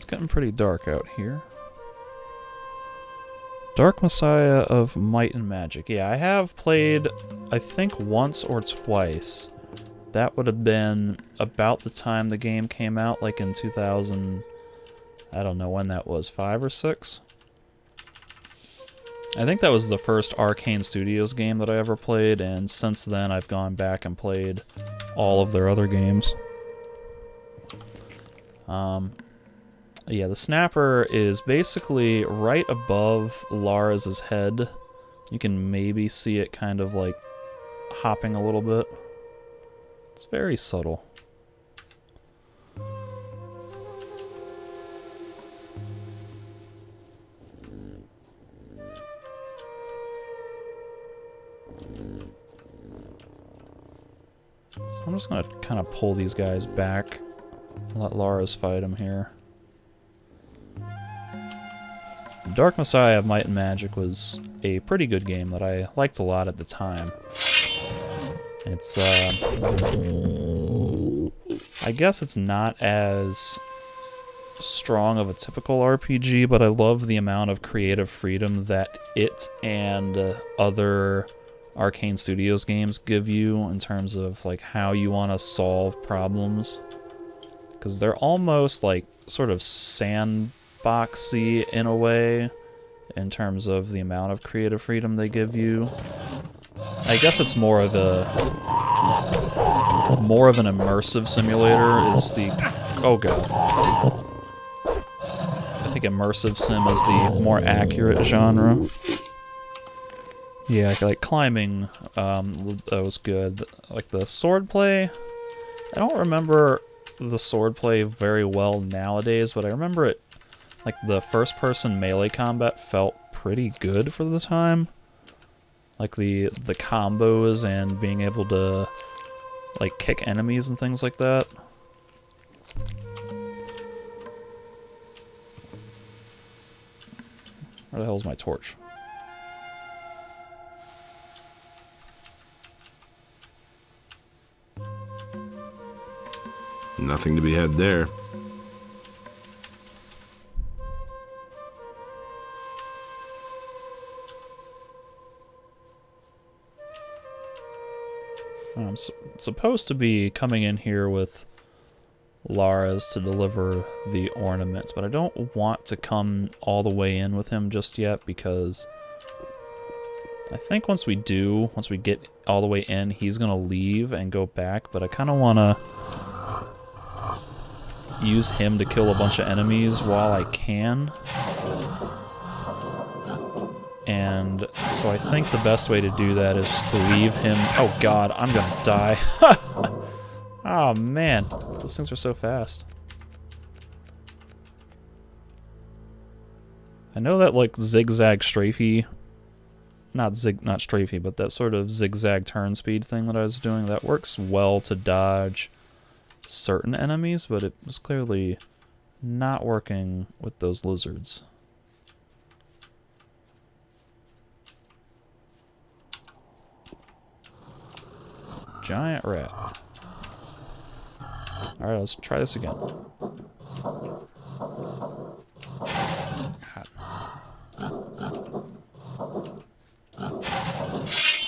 It's getting pretty dark out here. Dark Messiah of Might and Magic. Yeah, I have played, I think, once or twice. That would have been about the time the game came out, like in 2000... I don't know when that was, 5 or 6? I think that was the first Arcane Studios game that I ever played, and since then I've gone back and played all of their other games. Yeah, the snapper is basically right above Lara's head. You can maybe see it kind of like hopping a little bit. It's very subtle. So I'm just gonna kind of pull these guys back and let Lara's fight him here. Dark Messiah of Might and Magic was a pretty good game that I liked a lot at the time. It's, I guess it's not as strong of a typical RPG, but I love the amount of creative freedom that it and other Arcane Studios games give you in terms of like how you want to solve problems. Because they're almost like sort of sandboxy in a way in terms of the amount of creative freedom they give you. I guess it's more of an immersive simulator is the... Oh god. I think immersive sim is the more accurate genre. Yeah, like climbing, that was good. Like the swordplay, I don't remember the swordplay very well nowadays, but I remember it, like the first-person melee combat felt pretty good for the time. Like the combos and being able to like kick enemies and things like that. Where the hell's my torch? Nothing to be had there. I'm supposed to be coming in here with Lara's to deliver the ornaments, but I don't want to come all the way in with him just yet because I think once we get all the way in, he's gonna leave and go back, but I kind of want to use him to kill a bunch of enemies while I can. And so I think the best way to do that is just to leave him... Oh god, I'm gonna die. Oh man, those things are so fast. I know that like zigzag strafey... Not strafey, but that sort of zigzag turn speed thing that I was doing, that works well to dodge certain enemies, but it was clearly not working with those lizards. Giant rat. Alright, let's try this again.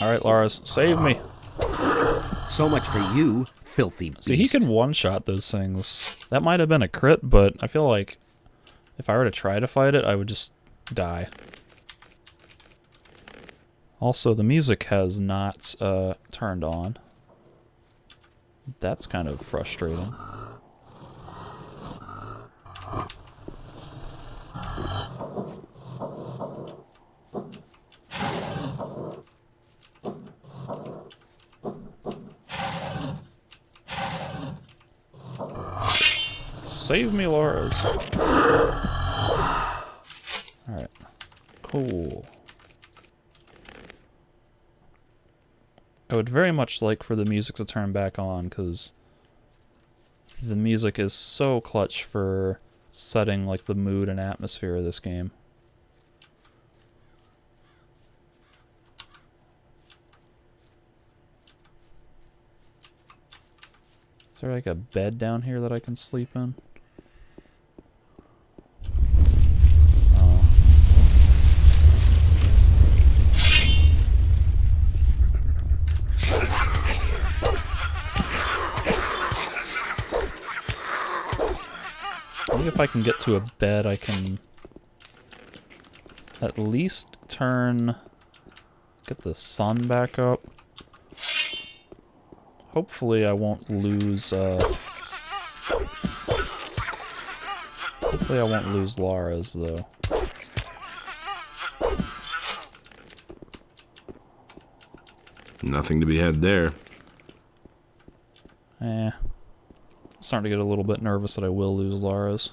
Alright, Lars, save me. So much for you, filthy beast. See, he could one-shot those things. That might have been a crit, but I feel like if I were to try to fight it, I would just die. Also, the music has not turned on. That's kind of frustrating. Save me, Lars. Alright. Cool. I would very much like for the music to turn back on, because the music is so clutch for setting like the mood and atmosphere of this game. Is there like a bed down here that I can sleep in? think if I can get to a bed, I can at least get the sun back up. Hopefully I won't lose, hopefully I won't lose Lara's, though. Nothing to be had there. I'm starting to get a little bit nervous that I will lose Lara's.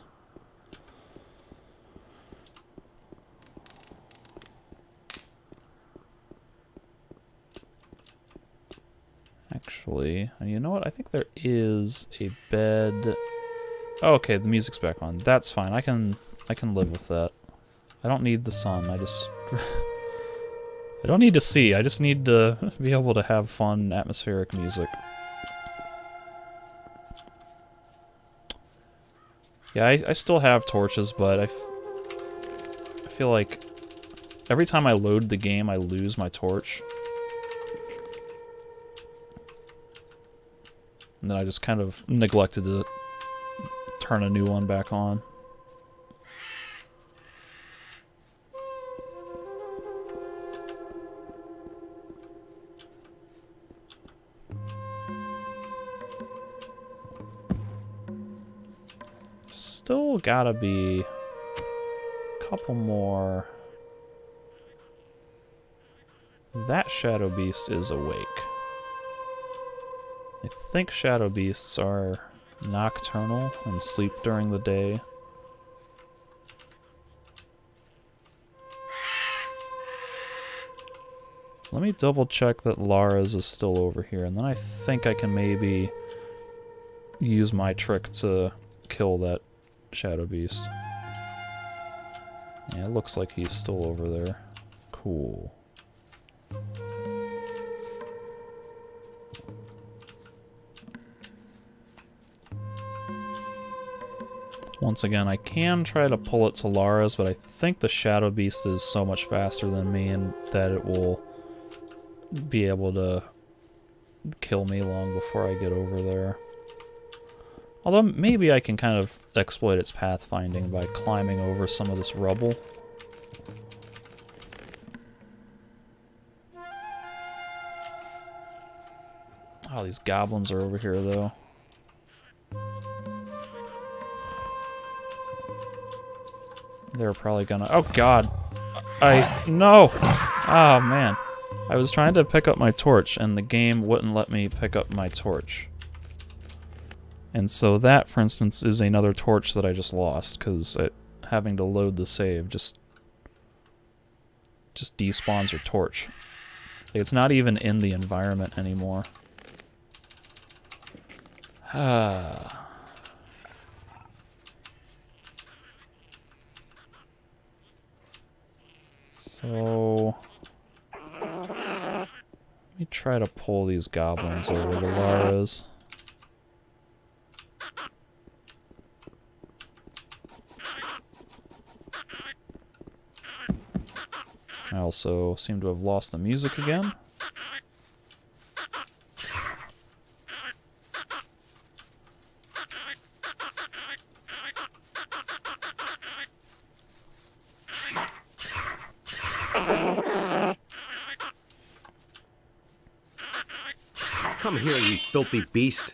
Actually, you know what? I think there is a bed. Oh, okay, the music's back on. That's fine. I can live with that. I don't need the sun. I just I don't need to see. I just need to be able to have fun, atmospheric music. Yeah, I still have torches, but I feel like every time I load the game, I lose my torch. And then I just kind of neglected to turn a new one back on. Still gotta be a couple more. That Shadow Beast is awake. I think Shadow Beasts are nocturnal and sleep during the day. Let me double check that Lara's is still over here, and then I think I can maybe use my trick to kill that Shadow Beast. Yeah, it looks like he's still over there. Cool. Once again, I can try to pull it to Lara's, but I think the Shadow Beast is so much faster than me and that it will be able to kill me long before I get over there. Although maybe I can kind of exploit its pathfinding by climbing over some of this rubble. Oh, these goblins are over here, though. They're probably gonna... Oh, God! No! Oh, man. I was trying to pick up my torch, and the game wouldn't let me pick up my torch. And so that, for instance, is another torch that I just lost, because having to load the save just despawns your torch. It's not even in the environment anymore. So... let me try to pull these goblins over to Lara's. I also seem to have lost the music again. Come here, you filthy beast.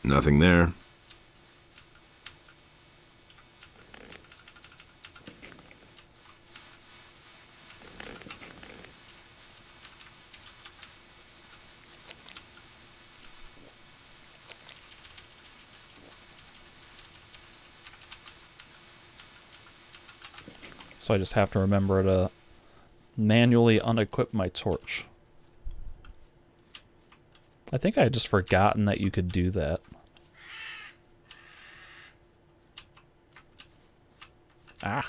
Nothing there. So I just have to remember to manually unequip my torch. I think I had just forgotten that you could do that. Ah.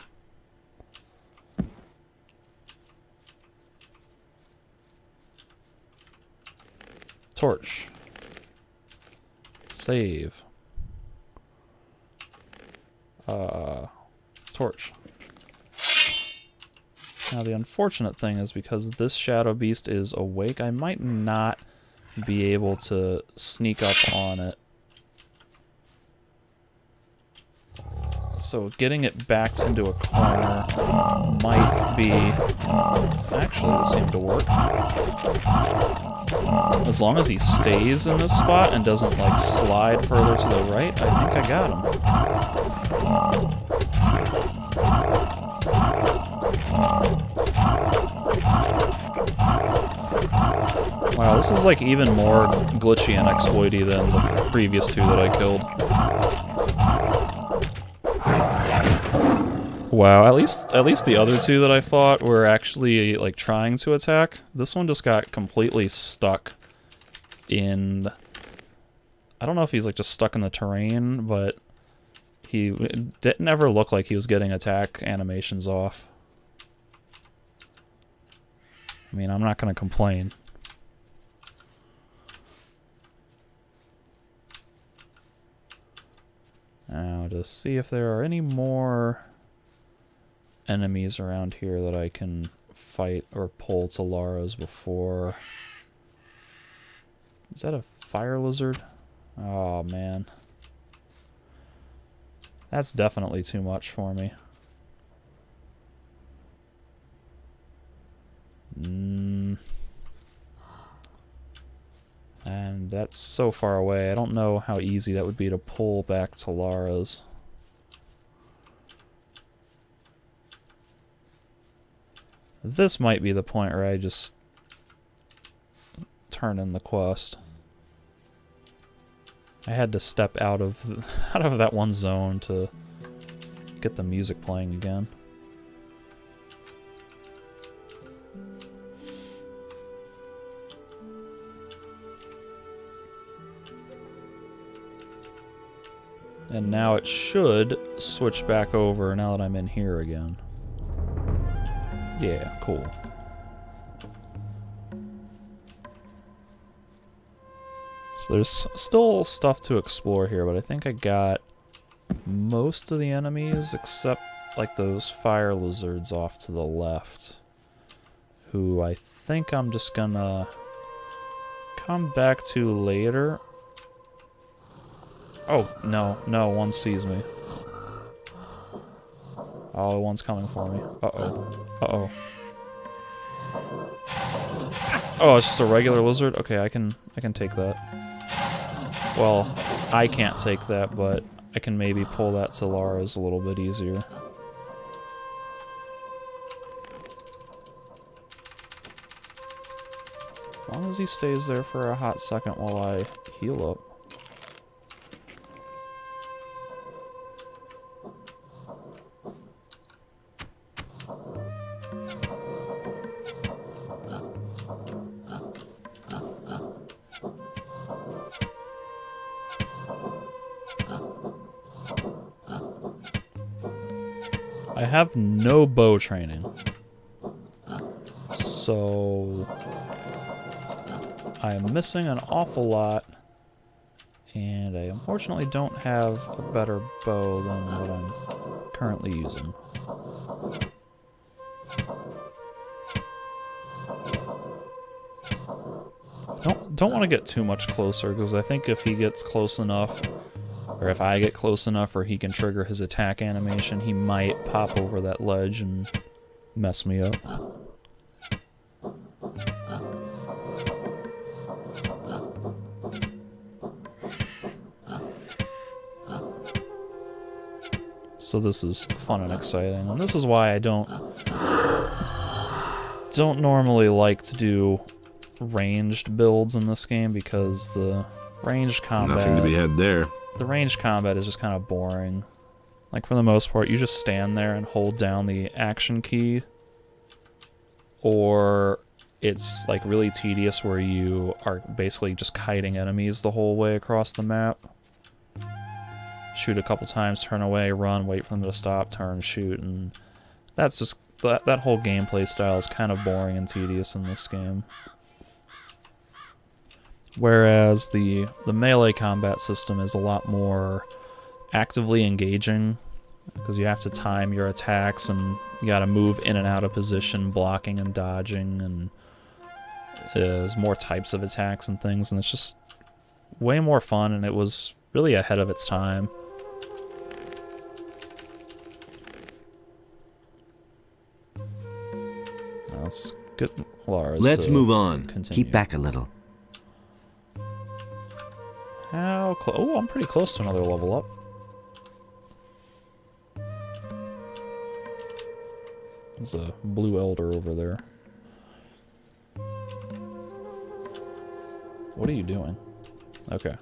Torch. Save. Torch. Now the unfortunate thing is because this Shadow Beast is awake, I might not be able to sneak up on it. So getting it backed into a corner might be... Actually, this seemed to work. As long as he stays in this spot and doesn't, like, slide further to the right, I think I got him. Wow, this is, like, even more glitchy and exploity than the previous two that I killed. Wow, at least the other two that I fought were actually, like, trying to attack. This one just got completely stuck in... I don't know if he's, like, just stuck in the terrain, but it didn't ever look like he was getting attack animations off. I mean, I'm not gonna complain. Now, to see if there are any more enemies around here that I can fight or pull to Lara's before. Is that a fire lizard? Oh man. That's definitely too much for me. And that's so far away. I don't know how easy that would be to pull back to Lara's. This might be the point where I just turn in the quest. I had to step out of that one zone to get the music playing again. And now it should switch back over now that I'm in here again. Yeah, cool. So there's still stuff to explore here, but I think I got most of the enemies except like those fire lizards off to the left, who I think I'm just gonna come back to later. Oh, no, one sees me. Oh, one's coming for me. Uh-oh. Oh, it's just a regular lizard? Okay, I can take that. Well, I can't take that, but I can maybe pull that to Lara's a little bit easier. As long as he stays there for a hot second while I heal up. I have no bow training, so I am missing an awful lot, and I unfortunately don't have a better bow than what I'm currently using. Don't want to get too much closer, because I think if he gets close enough, or if I get close enough where he can trigger his attack animation, he might pop over that ledge and mess me up. So this is fun and exciting, and this is why I don't normally like to do ranged builds in this game, because the ranged combat... Nothing to be had there. The ranged combat is just kind of boring. Like, for the most part, you just stand there and hold down the action key, or it's, like, really tedious where you are basically just kiting enemies the whole way across the map. Shoot a couple times, turn away, run, wait for them to stop, turn, shoot, and that's just... That whole gameplay style is kind of boring and tedious in this game. Whereas the melee combat system is a lot more actively engaging because you have to time your attacks and you gotta move in and out of position, blocking and dodging, and there's more types of attacks and things, and it's just way more fun, and it was really ahead of its time. Let's get Lars. Let's move on. Continue. Keep back a little. How close? Oh, I'm pretty close to another level up. There's a blue elder over there. What are you doing? Okay.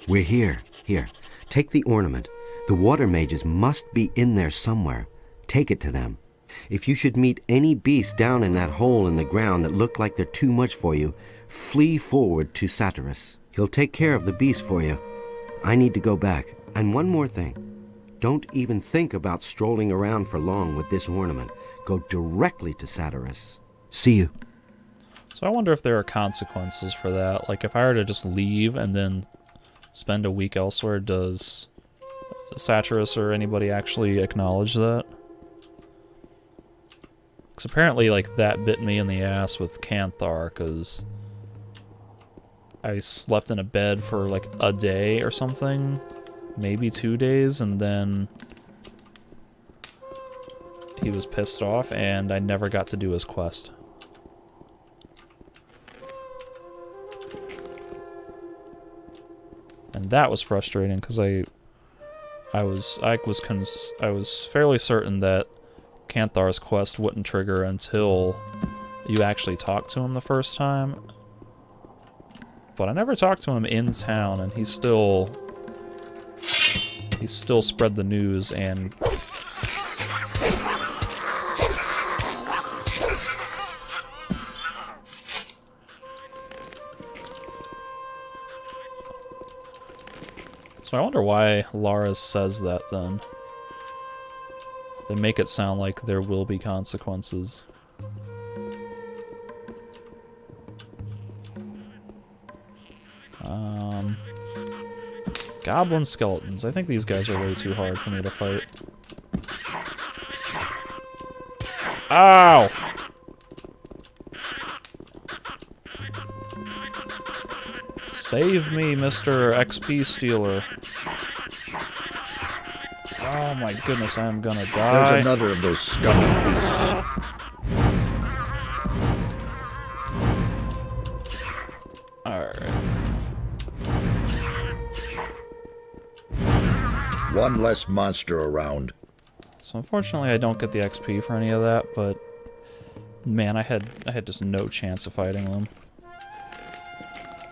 We're here. Here, take the ornament. The water mages must be in there somewhere. Take it to them. If you should meet any beast down in that hole in the ground that look like they're too much for you, flee forward to Satyrus. He'll take care of the beast for you. I need to go back. And one more thing. Don't even think about strolling around for long with this ornament. Go directly to Satyrus. See you. So I wonder if there are consequences for that. Like, if I were to just leave and then spend a week elsewhere, does Satyrus or anybody actually acknowledge that? Because apparently, like, that bit me in the ass with Canthar, because I slept in a bed for, like, a day or something, maybe 2 days, and then he was pissed off, and I never got to do his quest. And that was frustrating, because I was fairly certain that Canthar's quest wouldn't trigger until you actually talked to him the first time. But I never talked to him in town, and he still spread the news and so I wonder why Lara says that then. They make it sound like there will be consequences. Goblin skeletons. I think these guys are way too hard for me to fight. Ow! Save me, Mr. XP Stealer. Oh my goodness, I'm gonna die. There's another of those scummy beasts. Alright. One less monster around. So unfortunately I don't get the XP for any of that, but man, I had just no chance of fighting them.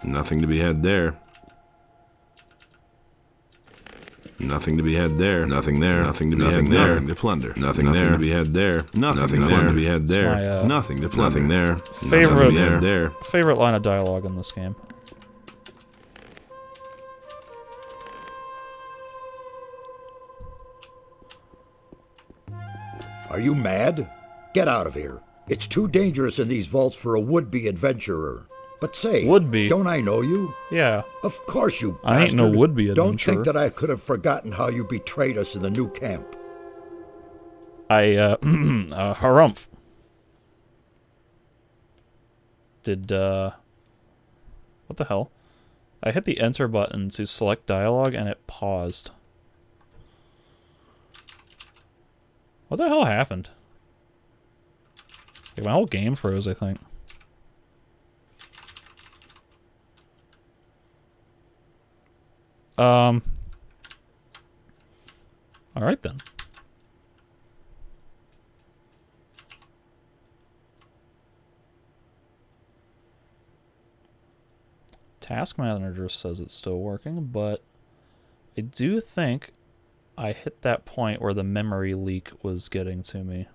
Nothing to be had there. Nothing to be had there. Nothing there. Nothing to be had there. Nothing to plunder. Nothing there to be had there. Nothing there to be had there. Nothing to plunder. Nothing there. Favorite line of dialogue in this game. Are you mad? Get out of here. It's too dangerous in these vaults for a would-be adventurer. But say, would-be? Don't I know you? Yeah. Of course you bastard. I ain't no would-be adventurer. Don't think that I could have forgotten how you betrayed us in the new camp. Harumph. Did, what the hell? I hit the enter button to select dialogue and it paused. What the hell happened? Like, my whole game froze, I think. Alright then. Task Manager says it's still working, but I do think I hit that point where the memory leak was getting to me.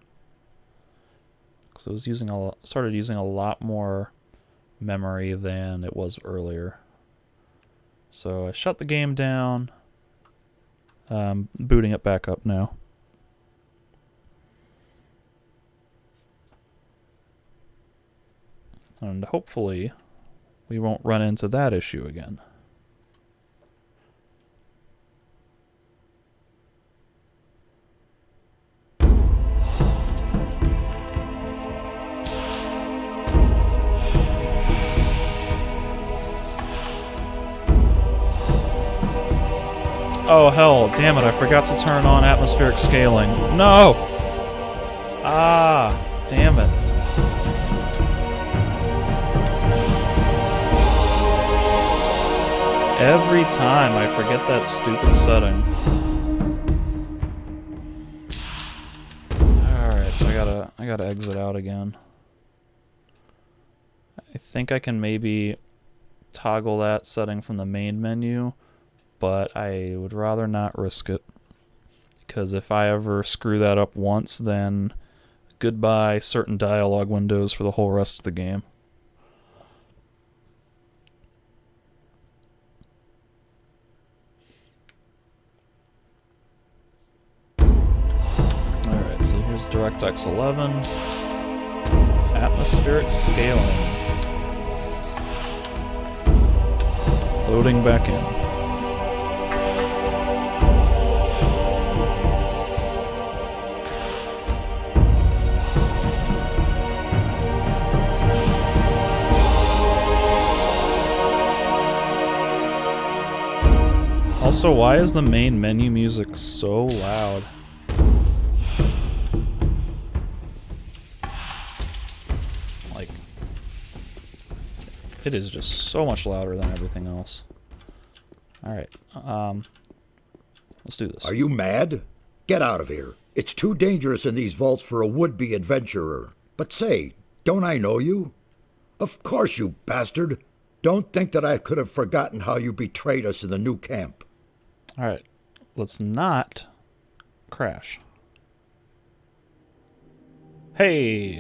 Because I was started using a lot more memory than it was earlier. So I shut the game down. Booting it back up now. And hopefully we won't run into that issue again. Oh, hell. Damn it, I forgot to turn on atmospheric scaling. No! Ah, damn it. Every time I forget that stupid setting. Alright, so I gotta exit out again. I think I can maybe toggle that setting from the main menu, but I would rather not risk it. Because if I ever screw that up once, then goodbye certain dialogue windows for the whole rest of the game. Alright, so here's DirectX 11. Atmospheric scaling. Loading back in. Also, why is the main menu music so loud? Like, it is just so much louder than everything else. Alright, let's do this. Are you mad? Get out of here. It's too dangerous in these vaults for a would-be adventurer. But say, don't I know you? Of course, you bastard. Don't think that I could have forgotten how you betrayed us in the new camp. Alright, let's not crash. Hey!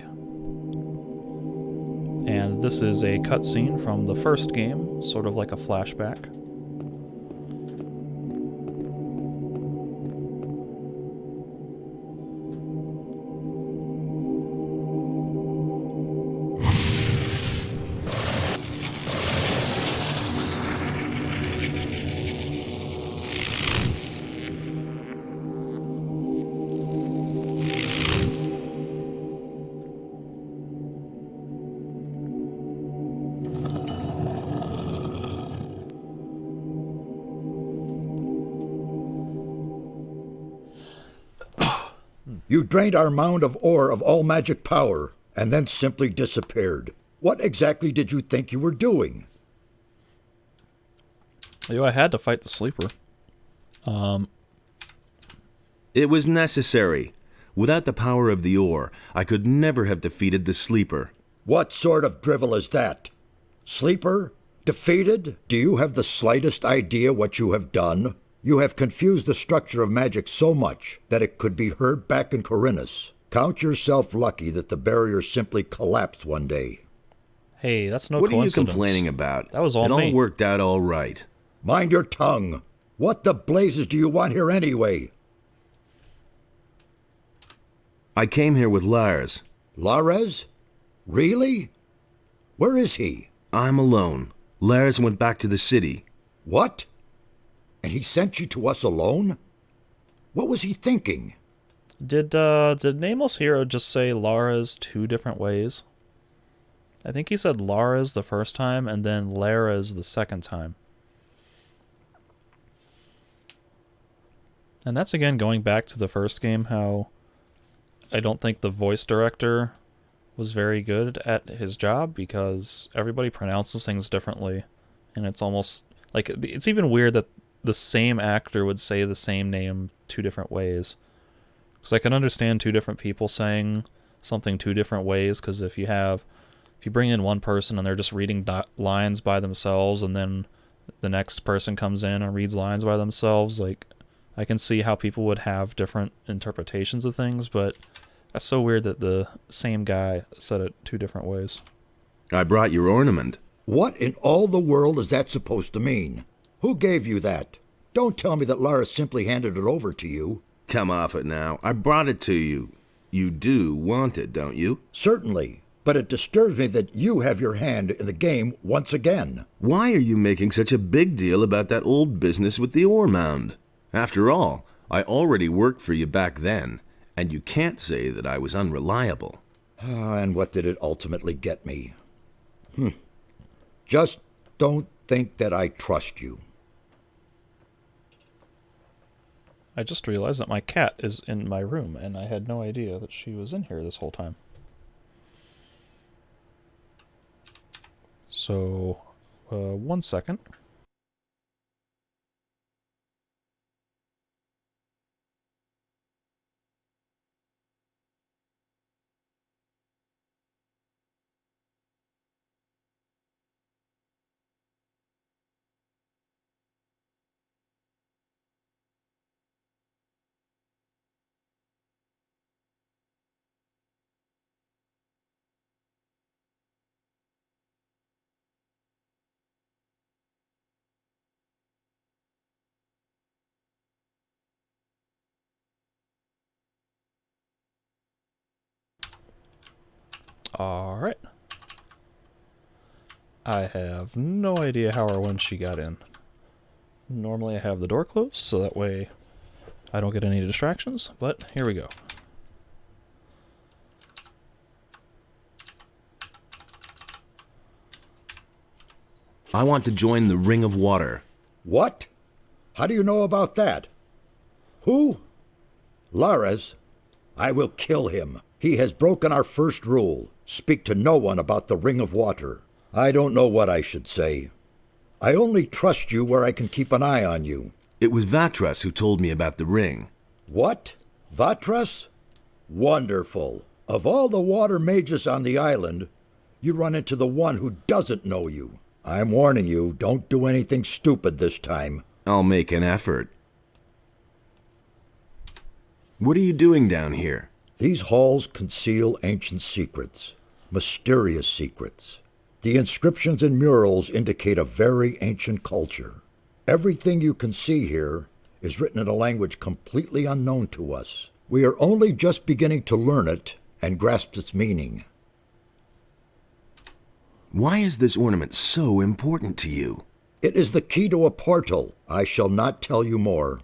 And this is a cutscene from the first game, sort of like a flashback. You drained our mound of ore of all magic power, and then simply disappeared. What exactly did you think you were doing? Yo, I had to fight the sleeper. It was necessary. Without the power of the ore, I could never have defeated the sleeper. What sort of drivel is that? Sleeper? Defeated? Do you have the slightest idea what you have done? You have confused the structure of magic so much that it could be heard back in Corinus. Count yourself lucky that the barrier simply collapsed one day. Hey, that's no What are you coincidence. complaining about? That was all It me. all worked out all right. Mind your tongue. What the blazes do you want here anyway? I came here with Lars. Lares? Really? Where is he? I'm alone. Lars went back to the city. What? And he sent you to us alone? What was he thinking? Did Nameless Hero just say Lara's two different ways? I think he said Lara's the first time and then Lara's the second time. And that's again going back to the first game, how I don't think the voice director was very good at his job because everybody pronounces things differently. And it's almost like, it's even weird that the same actor would say the same name two different ways. Because I can understand two different people saying something two different ways, because if you bring in one person and they're just reading lines by themselves, and then the next person comes in and reads lines by themselves, like, I can see how people would have different interpretations of things, but that's so weird that the same guy said it two different ways. I brought your ornament. What in all the world is that supposed to mean? Who gave you that? Don't tell me that Lara simply handed it over to you. Come off it now. I brought it to you. You do want it, don't you? Certainly, but it disturbs me that you have your hand in the game once again. Why are you making such a big deal about that old business with the ore mound? After all, I already worked for you back then, and you can't say that I was unreliable. And what did it ultimately get me? Just don't think that I trust you. I just realized that my cat is in my room, and I had no idea that she was in here this whole time. So, 1 second. Alright. I have no idea how or when she got in. Normally I have the door closed, so that way I don't get any distractions, but here we go. I want to join the Ring of Water. What? How do you know about that? Who? Lares? I will kill him. He has broken our first rule. Speak to no one about the Ring of Water. I don't know what I should say. I only trust you where I can keep an eye on you. It was Vatras who told me about the ring. What? Vatras? Wonderful. Of all the water mages on the island, you run into the one who doesn't know you. I'm warning you, don't do anything stupid this time. I'll make an effort. What are you doing down here? These halls conceal ancient secrets, mysterious secrets. The inscriptions and murals indicate a very ancient culture. Everything you can see here is written in a language completely unknown to us. We are only just beginning to learn it and grasp its meaning. Why is this ornament so important to you? It is the key to a portal. I shall not tell you more.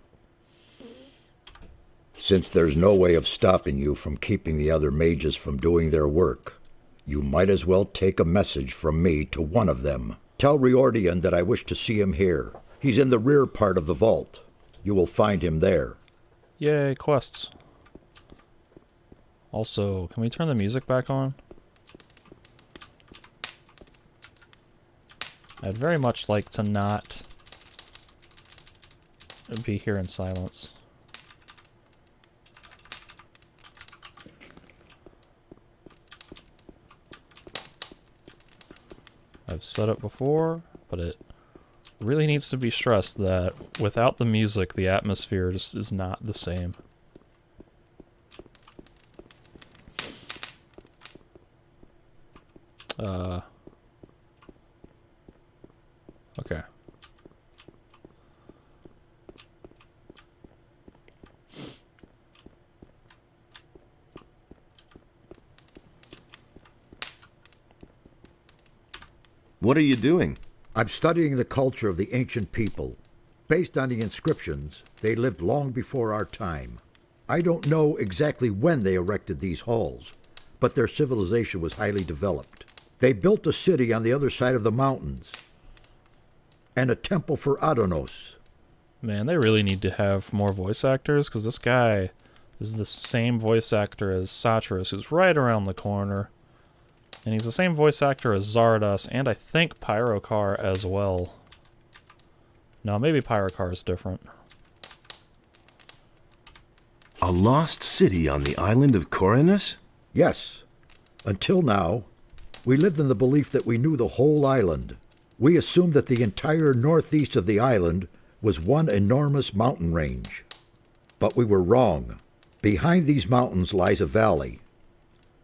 Since there's no way of stopping you from keeping the other mages from doing their work, you might as well take a message from me to one of them. Tell Riordian that I wish to see him here. He's in the rear part of the vault. You will find him there. Yay, quests. Also, can we turn the music back on? I'd very much like to not be here in silence. I've said it before, but it really needs to be stressed that without the music, the atmosphere just is not the same. Okay. What are you doing? I'm studying the culture of the ancient people. Based on the inscriptions, they lived long before our time. I don't know exactly when they erected these halls, but their civilization was highly developed. They built a city on the other side of the mountains, and a temple for Adonos. Man, they really need to have more voice actors, because this guy is the same voice actor as Satyrus, who's right around the corner. And he's the same voice actor as Zardos, and I think Pyrocar as well. No, maybe Pyrocar is different. A lost city on the island of Corinus? Yes. Until now, we lived in the belief that we knew the whole island. We assumed that the entire northeast of the island was one enormous mountain range. But we were wrong. Behind these mountains lies a valley.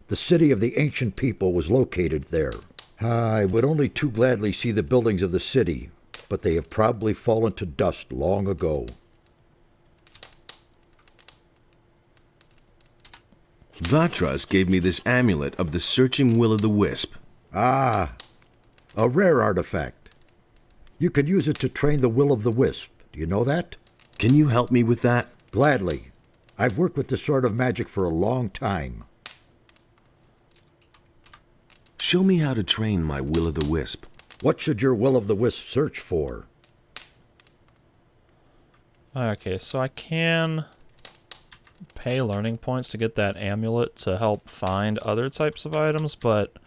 The city of the ancient people was located there. I would only too gladly see the buildings of the city, but they have probably fallen to dust long ago. Vatras gave me this amulet of the searching will-o'-the-wisp. Ah, a rare artifact. You could use it to train the will-o'-the-wisp. Do you know that? Can you help me with that? Gladly. I've worked with this sort of magic for a long time. Show me how to train my will-o'-the-wisp. What should your will-o'-the-wisp search for? Okay, so I can pay learning points to get that amulet to help find other types of items, but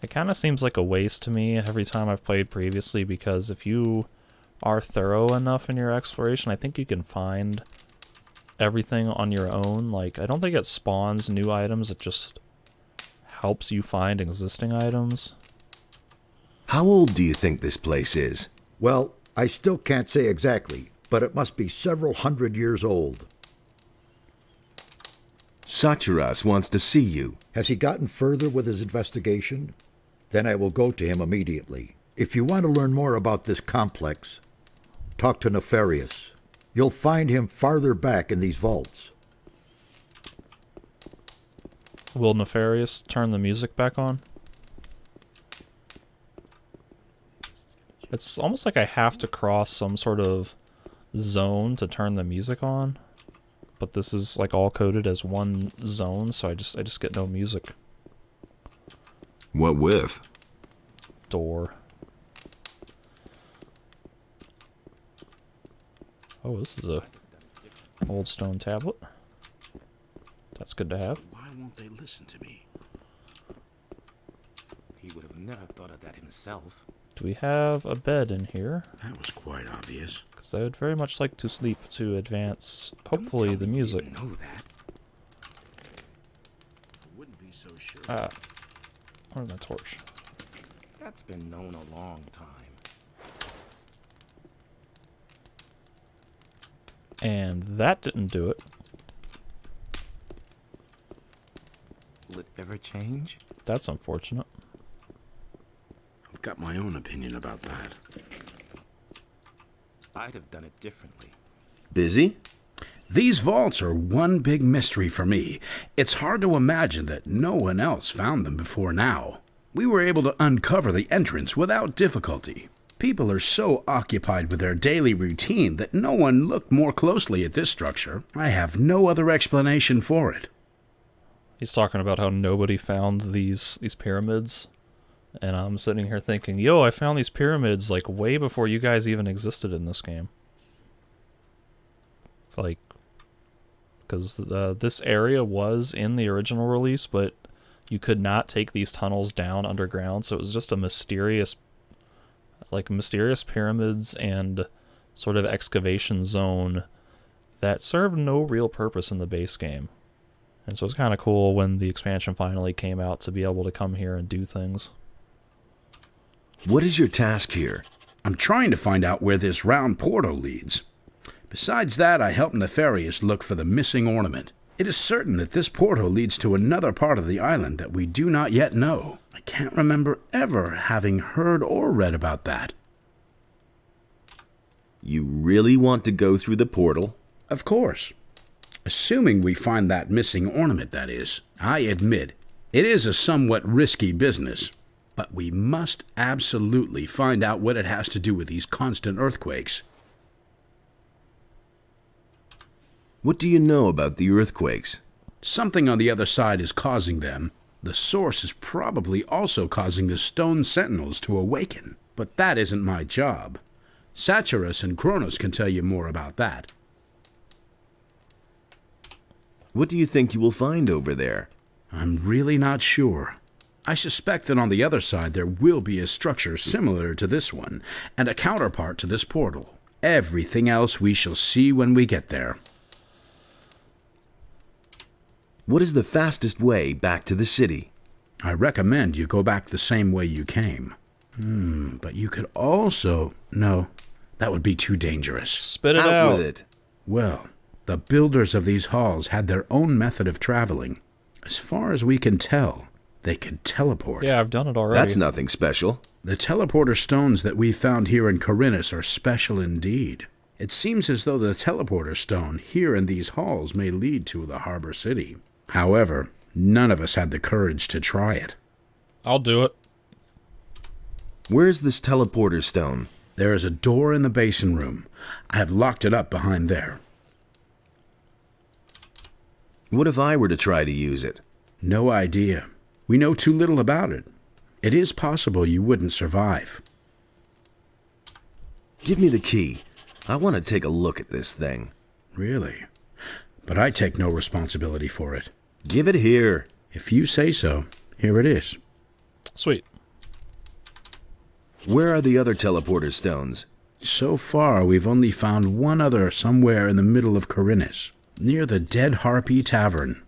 it kind of seems like a waste to me every time I've played previously, because if you are thorough enough in your exploration, I think you can find everything on your own. Like, I don't think it spawns new items, it just helps you find existing items. How old do you think this place is? Well, I still can't say exactly, but it must be several hundred years old. Sachiras wants to see you. Has he gotten further with his investigation? Then I will go to him immediately. If you want to learn more about this complex, talk to Nefarious. You'll find him farther back in these vaults. Will Nefarious turn the music back on? It's almost like I have to cross some sort of zone to turn the music on. But this is like all coded as one zone, so I just get no music. What with? Door. Oh, this is a old stone tablet. That's good to have. Why won't they listen to me? He would have never thought of that himself. Do we have a bed in here? That was quite obvious. Because I would very much like to sleep to advance, hopefully, the music. You know that. I wouldn't be so sure. Where's my torch? That's been known a long time. And that didn't do it. Will it ever change? That's unfortunate. I've got my own opinion about that. I'd have done it differently. Busy? These vaults are one big mystery for me. It's hard to imagine that no one else found them before now. We were able to uncover the entrance without difficulty. People are so occupied with their daily routine that no one looked more closely at this structure. I have no other explanation for it. He's talking about how nobody found these pyramids. And I'm sitting here thinking, yo, I found these pyramids like way before you guys even existed in this game. Like, because this area was in the original release, but you could not take these tunnels down underground, so it was just a mysterious pyramids and sort of excavation zone that served no real purpose in the base game. And so it's kind of cool when the expansion finally came out to be able to come here and do things. What is your task here? I'm trying to find out where this round portal leads. Besides that, I helped Nefarious look for the missing ornament. It is certain that this portal leads to another part of the island that we do not yet know. I can't remember ever having heard or read about that. You really want to go through the portal? Of course. Assuming we find that missing ornament, that is. I admit, it is a somewhat risky business. But we must absolutely find out what it has to do with these constant earthquakes. What do you know about the earthquakes? Something on the other side is causing them. The source is probably also causing the stone sentinels to awaken. But that isn't my job. Sachiras and Kronos can tell you more about that. What do you think you will find over there? I'm really not sure. I suspect that on the other side there will be a structure similar to this one, and a counterpart to this portal. Everything else we shall see when we get there. What is the fastest way back to the city? I recommend you go back the same way you came. But you could also... No, that would be too dangerous. Spit it Out out. with it. Well, the builders of these halls had their own method of traveling. As far as we can tell, they could teleport. Yeah, I've done it already. That's nothing special. The teleporter stones that we found here in Corinus are special indeed. It seems as though the teleporter stone here in these halls may lead to the harbor city. However, none of us had the courage to try it. I'll do it. Where's this teleporter stone? There is a door in the basin room. I have locked it up behind there. What if I were to try to use it? No idea. We know too little about it. It is possible you wouldn't survive. Give me the key. I want to take a look at this thing. Really? But I take no responsibility for it. Give it here. If you say so, here it is. Sweet. Where are the other teleporter stones? So far, we've only found one other somewhere in the middle of Corinnes, near the Dead Harpy Tavern.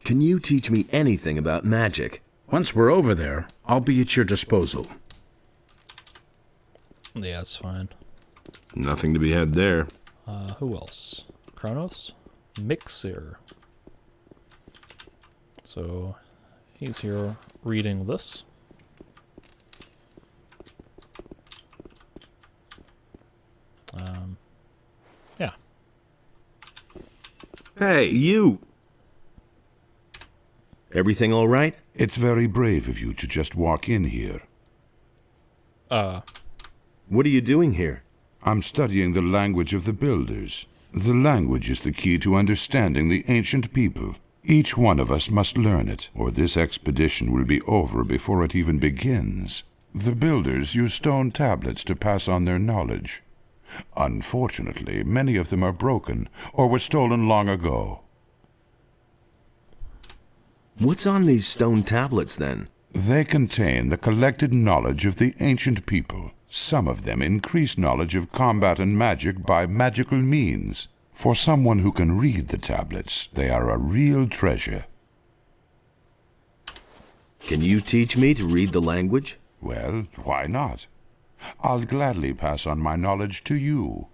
Can you teach me anything about magic? Once we're over there, I'll be at your disposal. Yeah, it's fine. Nothing to be had there. Who else? Kronos? Mixer. So, he's here reading this. Yeah. Hey, you! Everything all right? It's very brave of you to just walk in here. What are you doing here? I'm studying the language of the builders. The language is the key to understanding the ancient people. Each one of us must learn it, or this expedition will be over before it even begins. The builders use stone tablets to pass on their knowledge. Unfortunately, many of them are broken, or were stolen long ago. What's on these stone tablets, then? They contain the collected knowledge of the ancient people. Some of them increase knowledge of combat and magic by magical means. For someone who can read the tablets, they are a real treasure. Can you teach me to read the language? Well, why not? I'll gladly pass on my knowledge to you.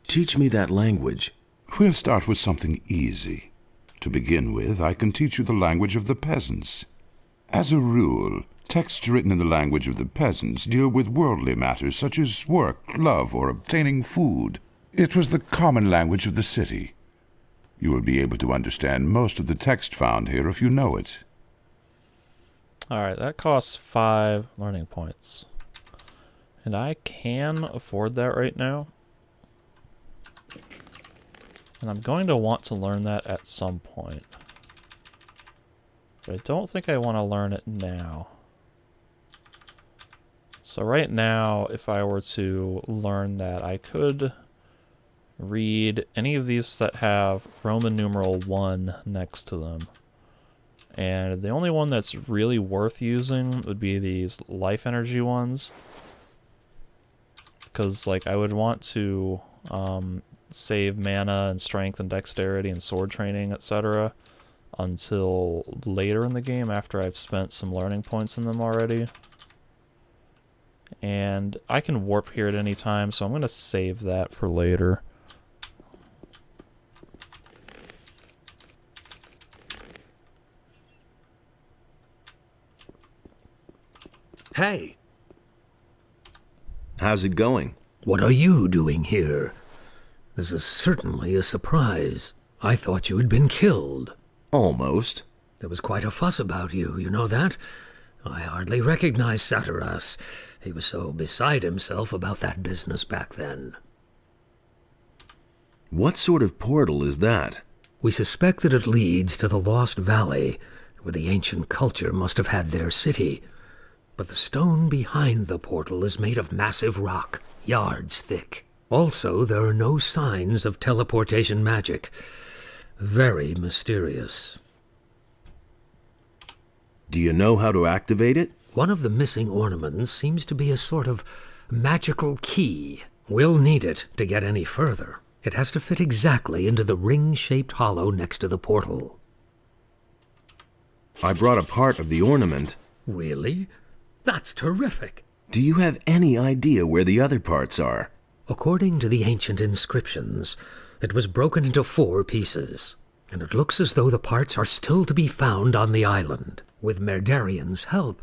Teach me that language. We'll start with something easy. To begin with, I can teach you the language of the peasants. As a rule, texts written in the language of the peasants deal with worldly matters such as work, love, or obtaining food. It was the common language of the city. You will be able to understand most of the text found here if you know it. Alright, that costs 5 learning points. And I can afford that right now. And I'm going to want to learn that at some point. But I don't think I want to learn it now. So right now, if I were to learn that, I could read any of these that have Roman numeral 1 next to them. And the only one that's really worth using would be these life energy ones. Because, like, I would want to save mana and strength and dexterity and sword training, etc. until later in the game after I've spent some learning points in them already. And I can warp here at any time, so I'm going to save that for later. Hey! How's it going? What are you doing here? This is certainly a surprise. I thought you had been killed. Almost. There was quite a fuss about you, you know that? I hardly recognized Satyrus. He was so beside himself about that business back then. What sort of portal is that? We suspect that it leads to the Lost Valley, where the ancient culture must have had their city. But the stone behind the portal is made of massive rock, yards thick. Also, there are no signs of teleportation magic. Very mysterious. Do you know how to activate it? One of the missing ornaments seems to be a sort of magical key. We'll need it to get any further. It has to fit exactly into the ring-shaped hollow next to the portal. I brought a part of the ornament. Really? That's terrific. Do you have any idea where the other parts are? According to the ancient inscriptions, it was broken into 4 pieces, and it looks as though the parts are still to be found on the island. With Merdarian's help,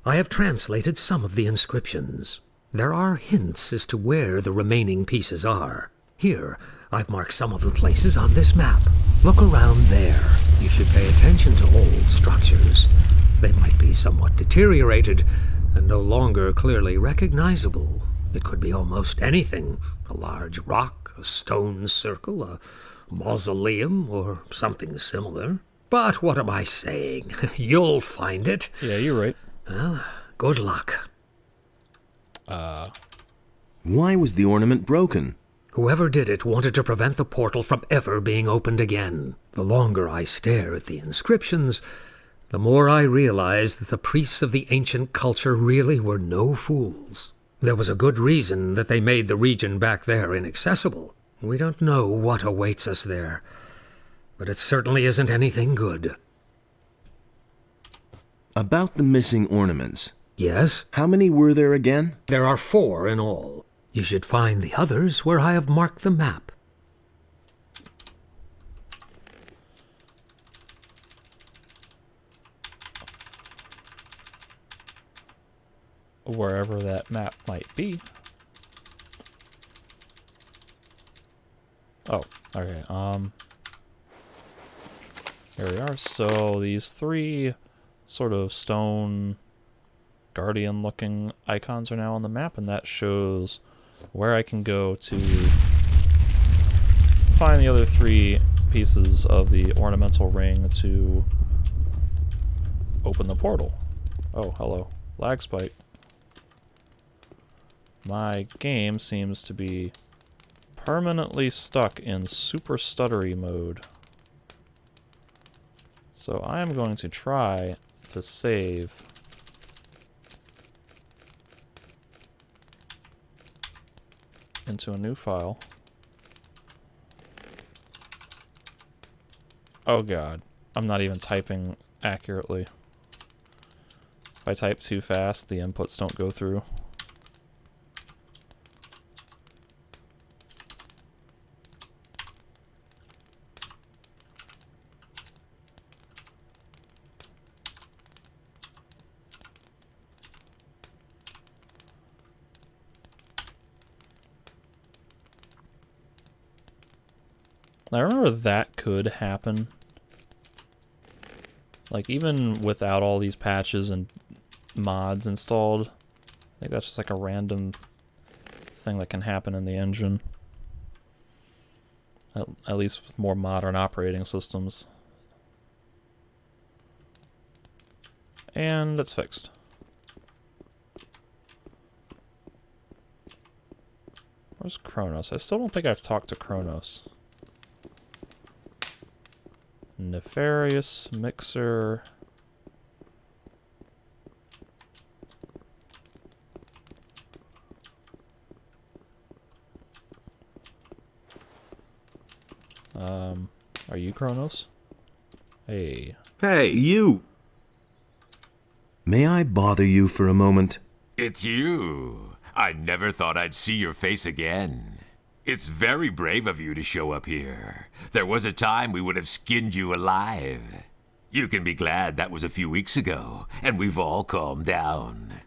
I have translated some of the inscriptions. There are hints as to where the remaining pieces are. Here, I've marked some of the places on this map. Look around there. You should pay attention to old structures. They might be somewhat deteriorated and no longer clearly recognizable. It could be almost anything. A large rock, a stone circle, a mausoleum, or something similar. But what am I saying? You'll find it. Yeah, you're right. Well, good luck. Why was the ornament broken? Whoever did it wanted to prevent the portal from ever being opened again. The longer I stare at the inscriptions, the more I realize that the priests of the ancient culture really were no fools. There was a good reason that they made the region back there inaccessible. We don't know what awaits us there, but it certainly isn't anything good. About the missing ornaments. Yes? How many were there again? There are 4 in all. You should find the others where I have marked the map. Wherever that map might be. Oh, okay, here we are. So these 3 sort of stone guardian looking icons are now on the map, and that shows where I can go to find the other 3 pieces of the ornamental ring to open the portal. Oh, hello. Lag spike. My game seems to be permanently stuck in super stuttery mode. So I am going to try to save into a new file. Oh god, I'm not even typing accurately. If I type too fast, the inputs don't go through. I remember that could happen. Like, even without all these patches and mods installed, I think that's just like a random thing that can happen in the engine. At least with more modern operating systems. And it's fixed. Where's Kronos? I still don't think I've talked to Kronos. Nefarious Mixer. Are you Kronos? Hey. Hey, you! May I bother you for a moment? It's you. I never thought I'd see your face again. It's very brave of you to show up here. There was a time we would have skinned you alive. You can be glad that was a few weeks ago, and we've all calmed down.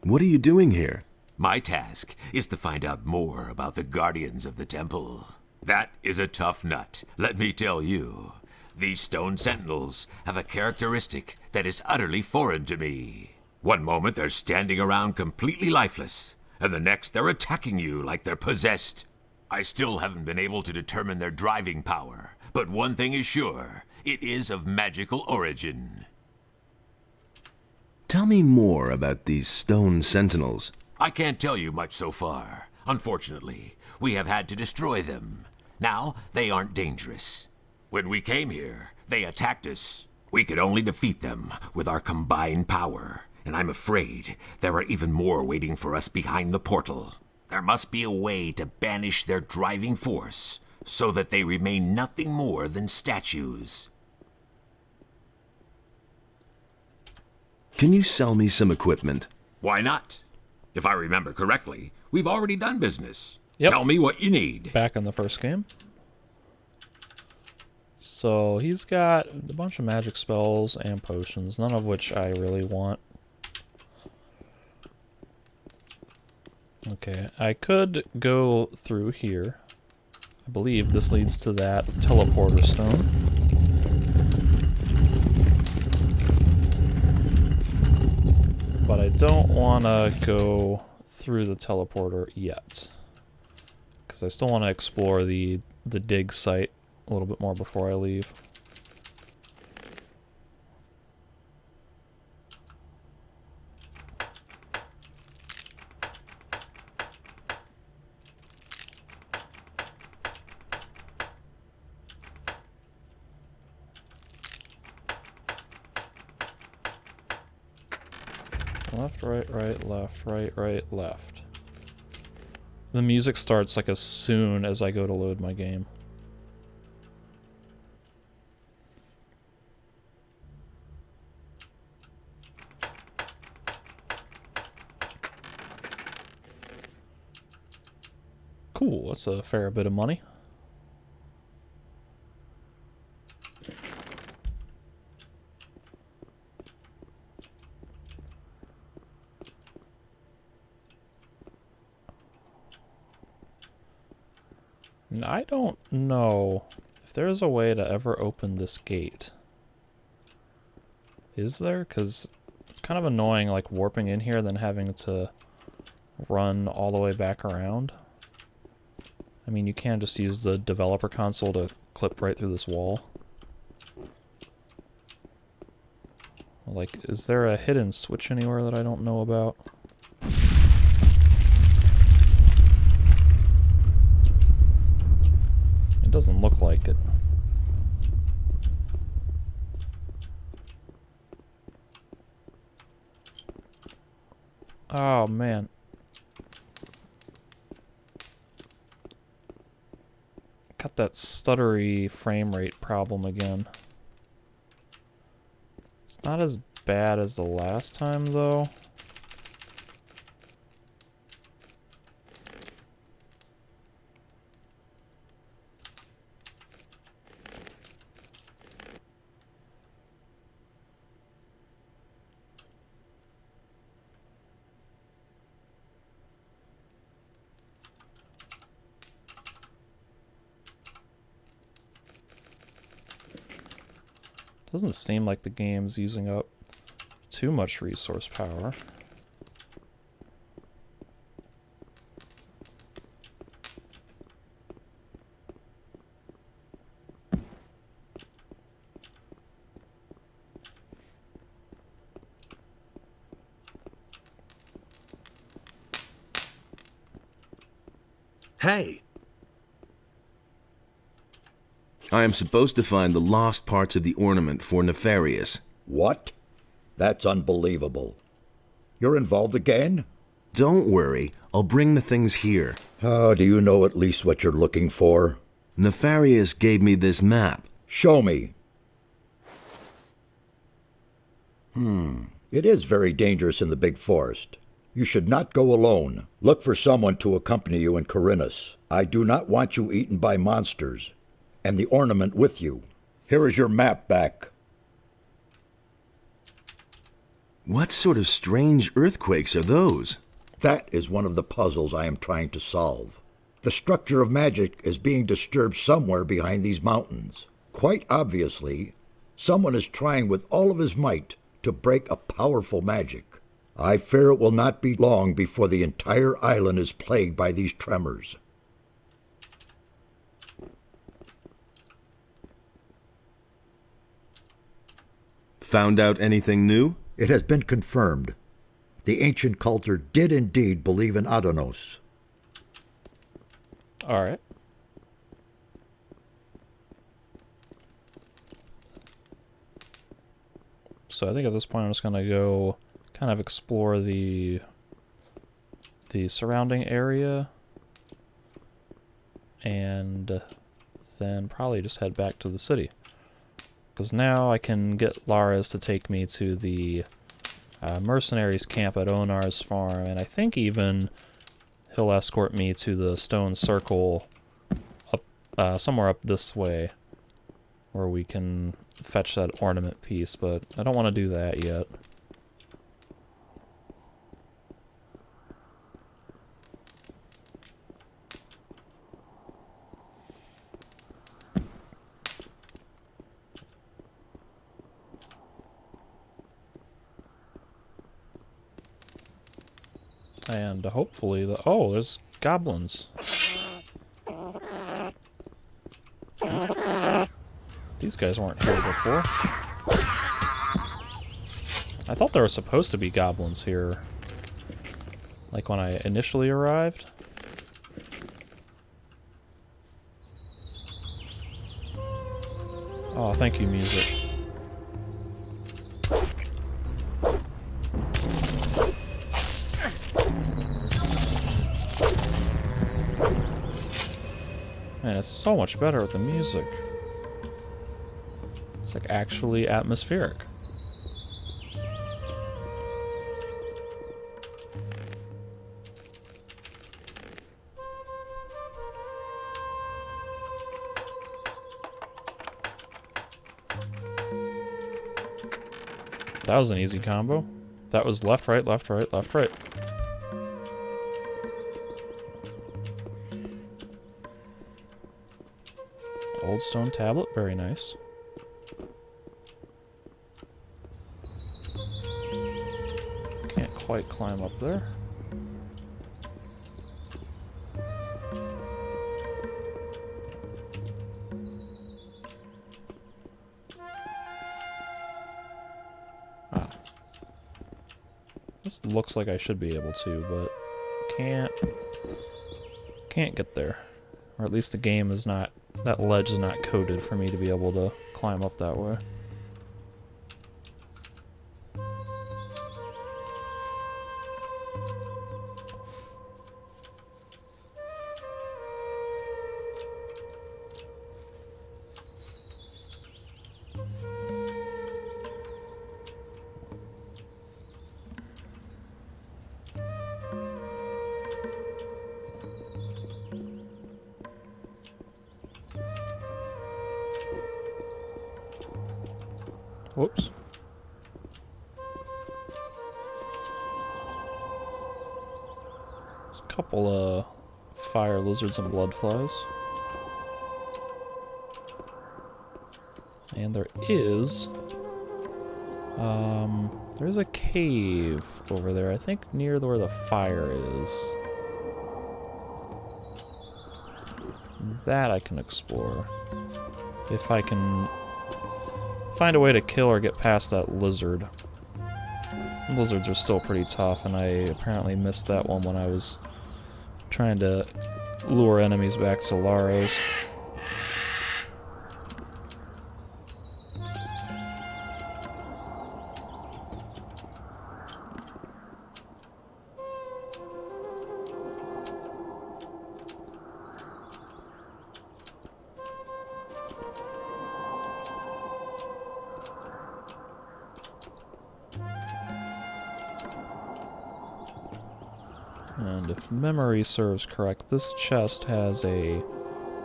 What are you doing here? My task is to find out more about the Guardians of the Temple. That is a tough nut, let me tell you. These stone sentinels have a characteristic that is utterly foreign to me. One moment they're standing around completely lifeless, and the next they're attacking you like they're possessed. I still haven't been able to determine their driving power, but one thing is sure, it is of magical origin. Tell me more about these stone sentinels. I can't tell you much so far. Unfortunately, we have had to destroy them. Now, they aren't dangerous. When we came here, they attacked us. We could only defeat them with our combined power. And I'm afraid there are even more waiting for us behind the portal. There must be a way to banish their driving force, so that they remain nothing more than statues. Can you sell me some equipment? Why not? If I remember correctly, we've already done business. Yep. Tell me what you need. Back in the first game. So he's got a bunch of magic spells and potions, none of which I really want. Okay, I could go through here. I believe this leads to that teleporter stone. But I don't want to go through the teleporter yet. Because I still want to explore the dig site a little bit more before I leave. Left, right, left. The music starts like as soon as I go to load my game. Cool, that's a fair bit of money. And I don't know if there's a way to ever open this gate. Is there? Because it's kind of annoying, like, warping in here and then having to run all the way back around. I mean, you can just use the developer console to clip right through this wall. Like, is there a hidden switch anywhere that I don't know about? It doesn't look like it. Oh, man. Got that stuttery frame rate problem again. It's not as bad as the last time, though. Doesn't seem like the game's using up too much resource power. Hey! I am supposed to find the lost parts of the ornament for Nefarious. What? That's unbelievable. You're involved again? Don't worry, I'll bring the things here. Do you know at least what you're looking for? Nefarious gave me this map. Show me. It is very dangerous in the big forest. You should not go alone. Look for someone to accompany you in Corinus. I do not want you eaten by monsters. And the ornament with you. Here is your map back. What sort of strange earthquakes are those? That is one of the puzzles I am trying to solve. The structure of magic is being disturbed somewhere behind these mountains. Quite obviously, someone is trying with all of his might to break a powerful magic. I fear it will not be long before the entire island is plagued by these tremors. Found out anything new? It has been confirmed. The ancient culture did indeed believe in Adonos. Alright. So I think at this point I'm just gonna go kind of explore the surrounding area and then probably just head back to the city. Because now I can get Laras to take me to the mercenaries camp at Onar's farm, and I think even he'll escort me to the stone circle up somewhere up this way where we can fetch that ornament piece, but I don't want to do that yet. And hopefully oh, there's goblins. These guys weren't here before. I thought there were supposed to be goblins here, like when I initially arrived. Oh, thank you, music. Man, it's so much better with the music. It's like actually atmospheric. That was an easy combo. That was left, right, left, right, left, right. Old stone tablet, very nice. Can't quite climb up there. Ah. This looks like I should be able to, but can't get there. Or at least the game is not, that ledge is not coded for me to be able to climb up that way. Whoops. There's a couple of fire lizards and blood flies. And there is there's a cave over there, I think near where the fire is. That I can explore. If I can find a way to kill or get past that lizard. Lizards are still pretty tough, and I apparently missed that one when I was trying to lure enemies back to Laros. And if memory serves correct, this chest has a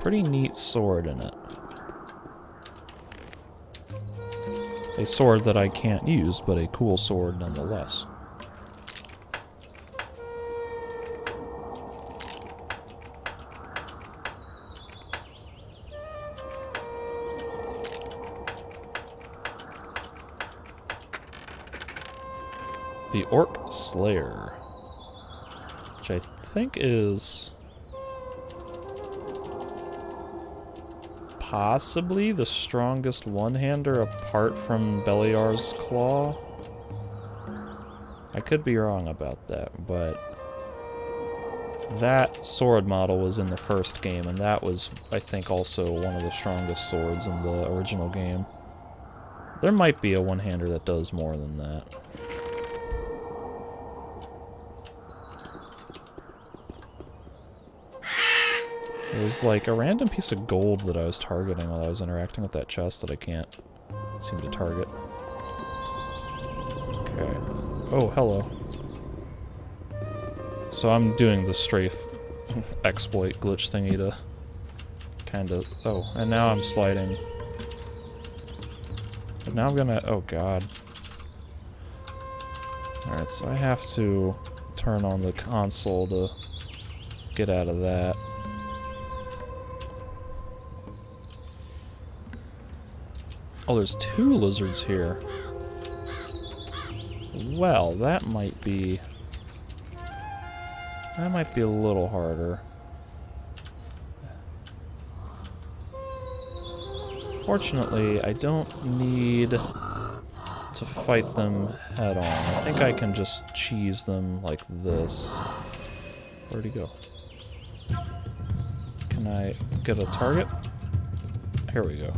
pretty neat sword in it. A sword that I can't use, but a cool sword nonetheless. The Orc Slayer. Which I think is possibly the strongest one-hander apart from Beliar's Claw. I could be wrong about that, but that sword model was in the first game, and that was, I think, also one of the strongest swords in the original game. There might be a one-hander that does more than that. It was like a random piece of gold that I was targeting while I was interacting with that chest that I can't seem to target. Okay. Oh, hello. So I'm doing the strafe exploit glitch thingy to kind of... Oh, and now I'm sliding. But now I'm gonna... Oh, God. Alright, so I have to turn on the console to get out of that. Oh, there's two lizards here. Well, that might be a little harder. Fortunately, I don't need to fight them head on. I think I can just cheese them like this. Where'd he go? Can I get a target? Here we go.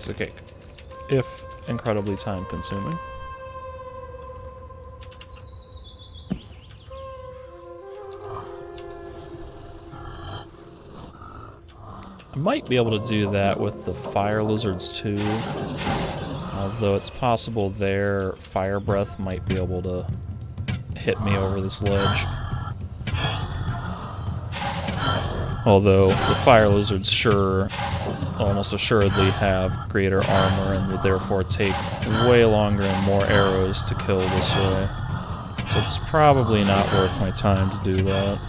piece of cake, if incredibly time-consuming. I might be able to do that with the fire lizards too, although it's possible their fire breath might be able to hit me over this ledge. Although the fire lizards almost assuredly have greater armor and would therefore take way longer and more arrows to kill this way. So it's probably not worth my time to do that.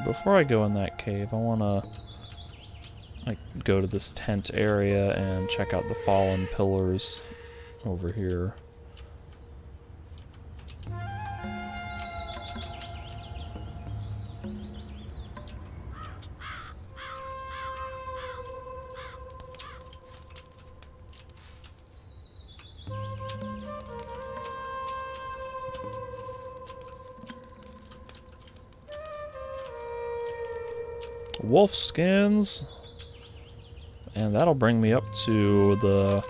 Before I go in that cave, I want to go to this tent area and check out the fallen pillars over here. Wolf skins, and that'll bring me up to the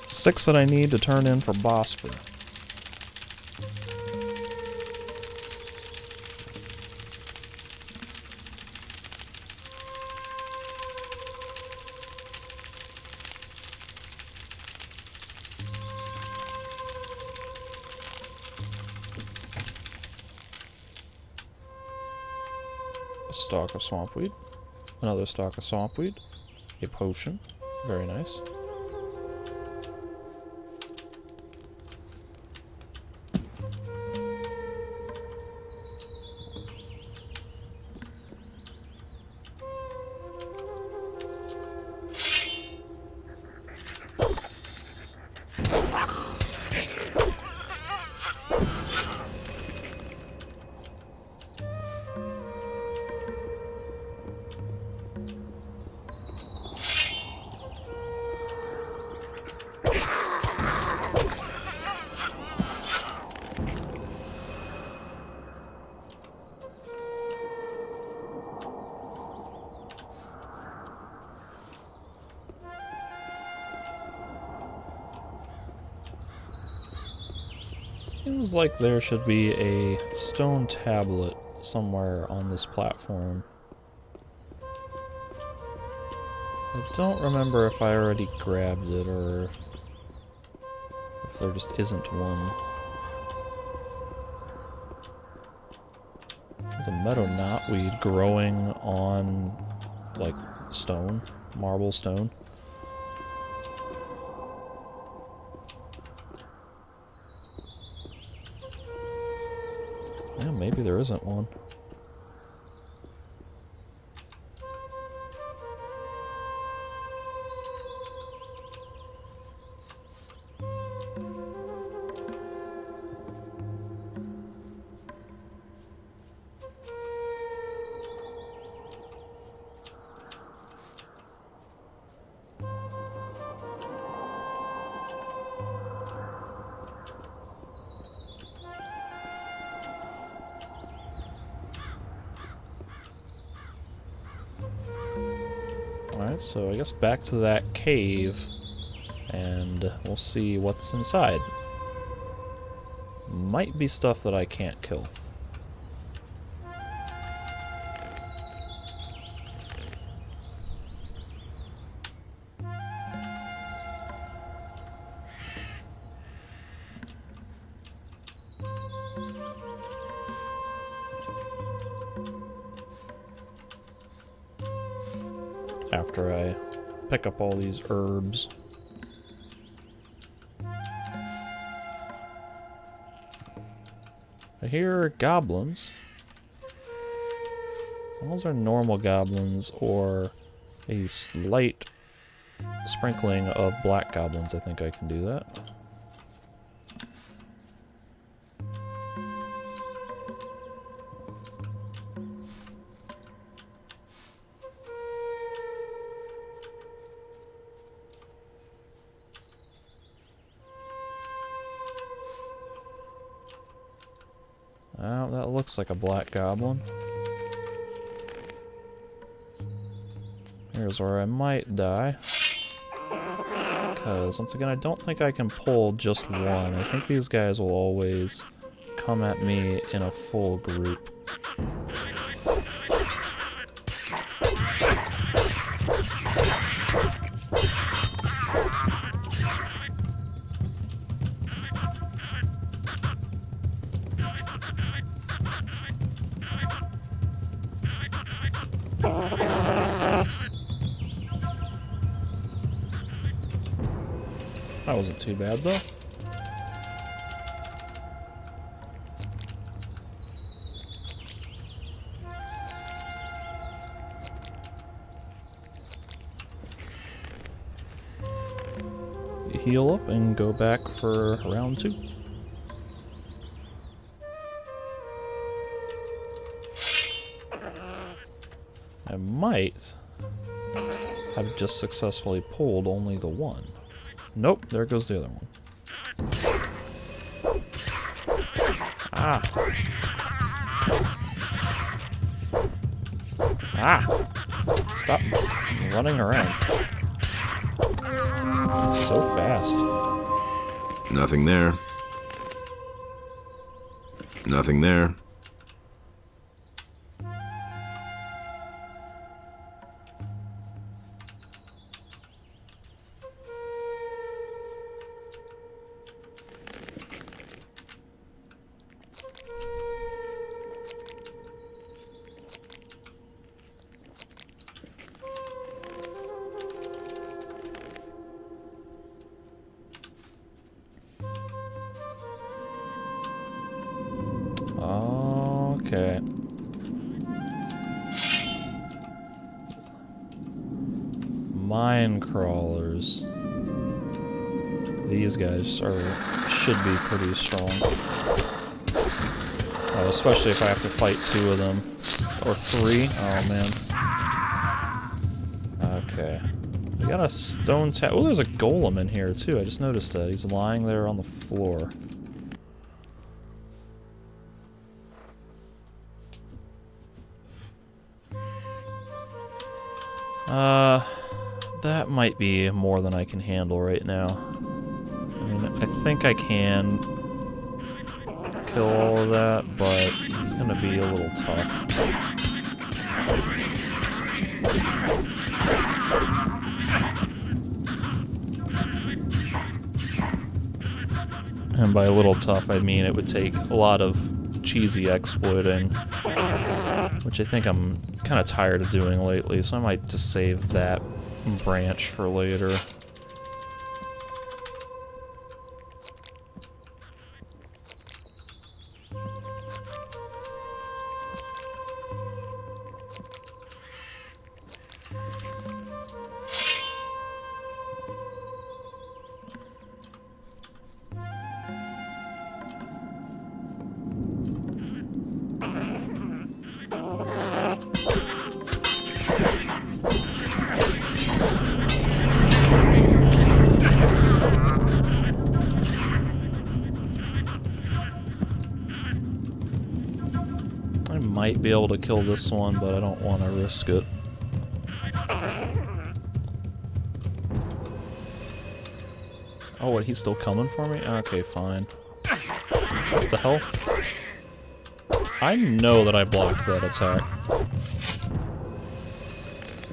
6 that I need to turn in for Bosper. A stalk of swampweed, another stalk of swampweed, a potion, very nice. Seems like there should be a stone tablet somewhere on this platform. I don't remember if I already grabbed it or if there just isn't one. There's a meadow knotweed growing on, like, stone, marble stone. Yeah, maybe there isn't one. Alright, so I guess back to that cave, and we'll see what's inside. Might be stuff that I can't kill. After I pick up all these herbs. I hear goblins. As long as they're normal goblins or a slight sprinkling of black goblins, I think I can do that. Oh, that looks like a black goblin. Here's where I might die. Because, once again, I don't think I can pull just one. I think these guys will always come at me in a full group. That wasn't too bad, though. Heal up and go back for round 2. I might have just successfully pulled only the one. Nope, there goes the other one. Ah! Ah! Stop running around. So fast. Nothing there. Nothing there. Okay. Mine crawlers. These guys should be pretty strong. Especially if I have to fight 2 of them. Or 3. Oh, man. Okay. We got a stone tap. Oh, there's a golem in here, too. I just noticed that. He's lying there on the floor. That might be more than I can handle right now. I mean, I think I can kill all of that, but it's gonna be a little tough. And by a little tough, I mean it would take a lot of cheesy exploiting, which I think I'm kind of tired of doing lately, so I might just save that branch for later. Might be able to kill this one, but I don't want to risk it. Oh, what, he's still coming for me? Okay, fine. What the hell? I know that I blocked that attack.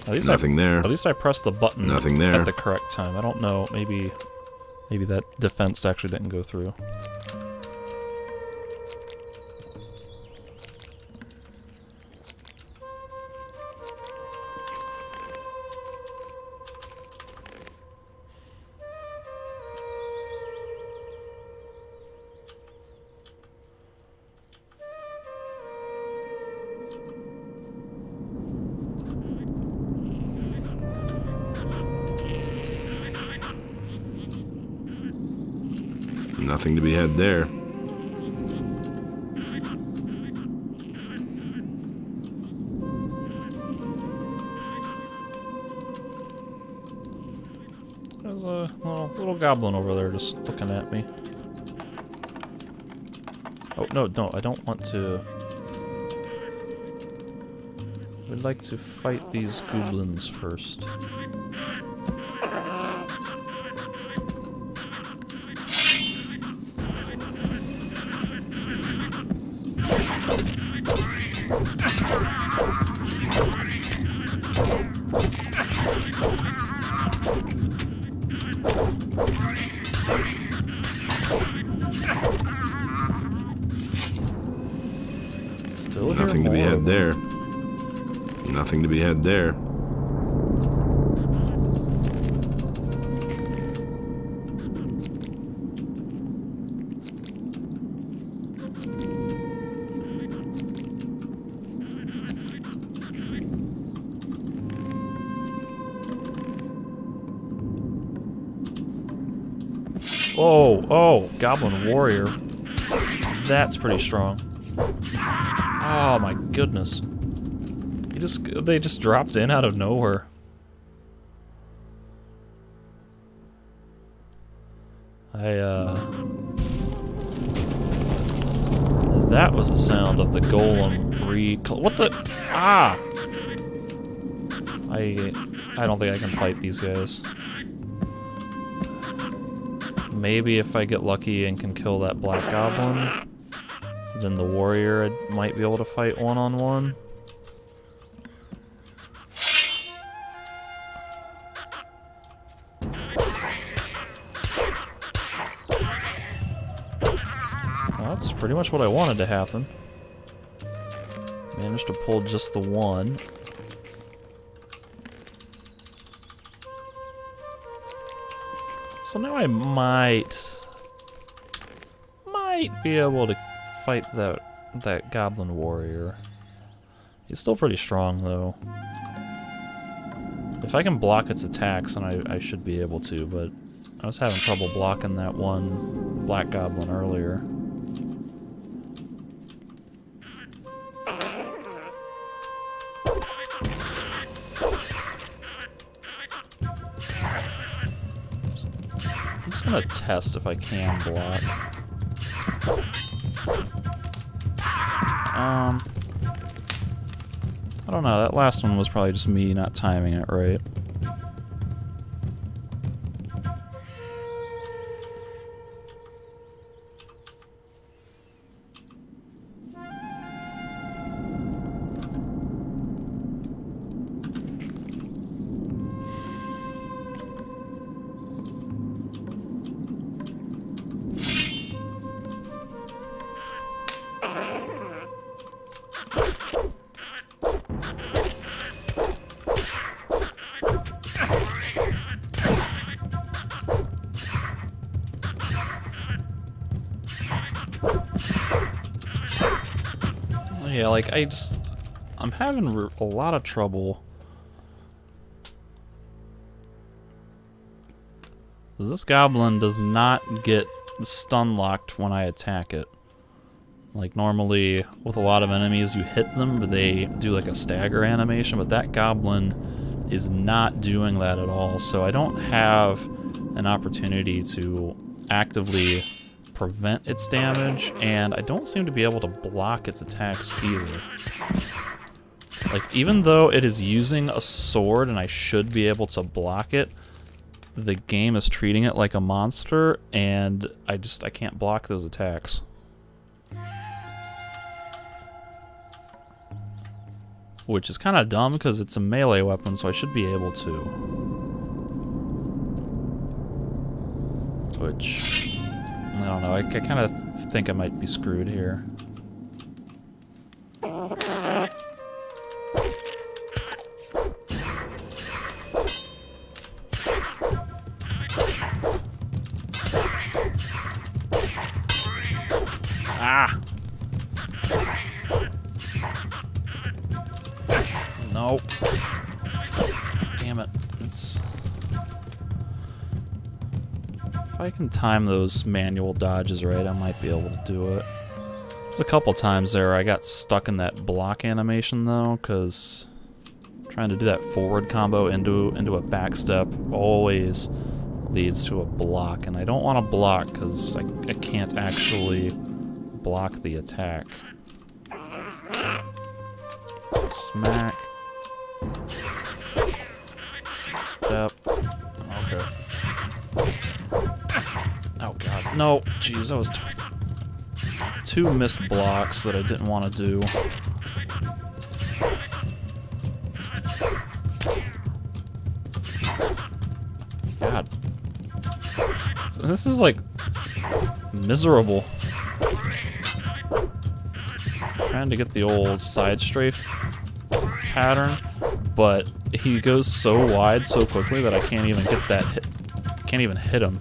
Nothing there. At least I pressed the button Nothing there. at the correct time. I don't know, maybe that defense actually didn't go through. Nothing to be had there. There's a little goblin over there just looking at me. Oh, no, I don't want to... We'd like to fight these goblins first. Still hear Nothing to be more. had there. Nothing to be had there. Oh, Goblin Warrior. That's pretty strong. Oh my goodness. They just dropped in out of nowhere. That was the sound of the golem what the? Ah! I don't think I can fight these guys. Maybe if I get lucky and can kill that black goblin, then the warrior might be able to fight one-on-one. Well, that's pretty much what I wanted to happen. Managed to pull just the one. So now I might be able to fight that goblin warrior. He's still pretty strong though. If I can block its attacks, then I should be able to, but I was having trouble blocking that one black goblin earlier. I'm just gonna test if I can block. I don't know, that last one was probably just me not timing it right. Yeah, like, I'm having a lot of trouble. This goblin does not get stun locked when I attack it. Like, normally, with a lot of enemies, you hit them, but they do like a stagger animation, but that goblin is not doing that at all, so I don't have an opportunity to actively prevent its damage, and I don't seem to be able to block its attacks either. Like, even though it is using a sword and I should be able to block it, the game is treating it like a monster, and I can't block those attacks. Which is kind of dumb because it's a melee weapon, so I should be able to. Which, I don't know, I kind of think I might be screwed here. Ah! No. Damn it. It's If I can time those manual dodges right, I might be able to do it. There's a couple times there I got stuck in that block animation though, because trying to do that forward combo into a back step always leads to a block, and I don't want to block because I can't actually block the attack. Smack. Step. Okay. Oh god. No! Jeez, that was two missed blocks that I didn't want to do. God. So this is like miserable. Trying to get the old side strafe pattern, but he goes so wide so quickly that I can't even get that hit. Can't even hit him.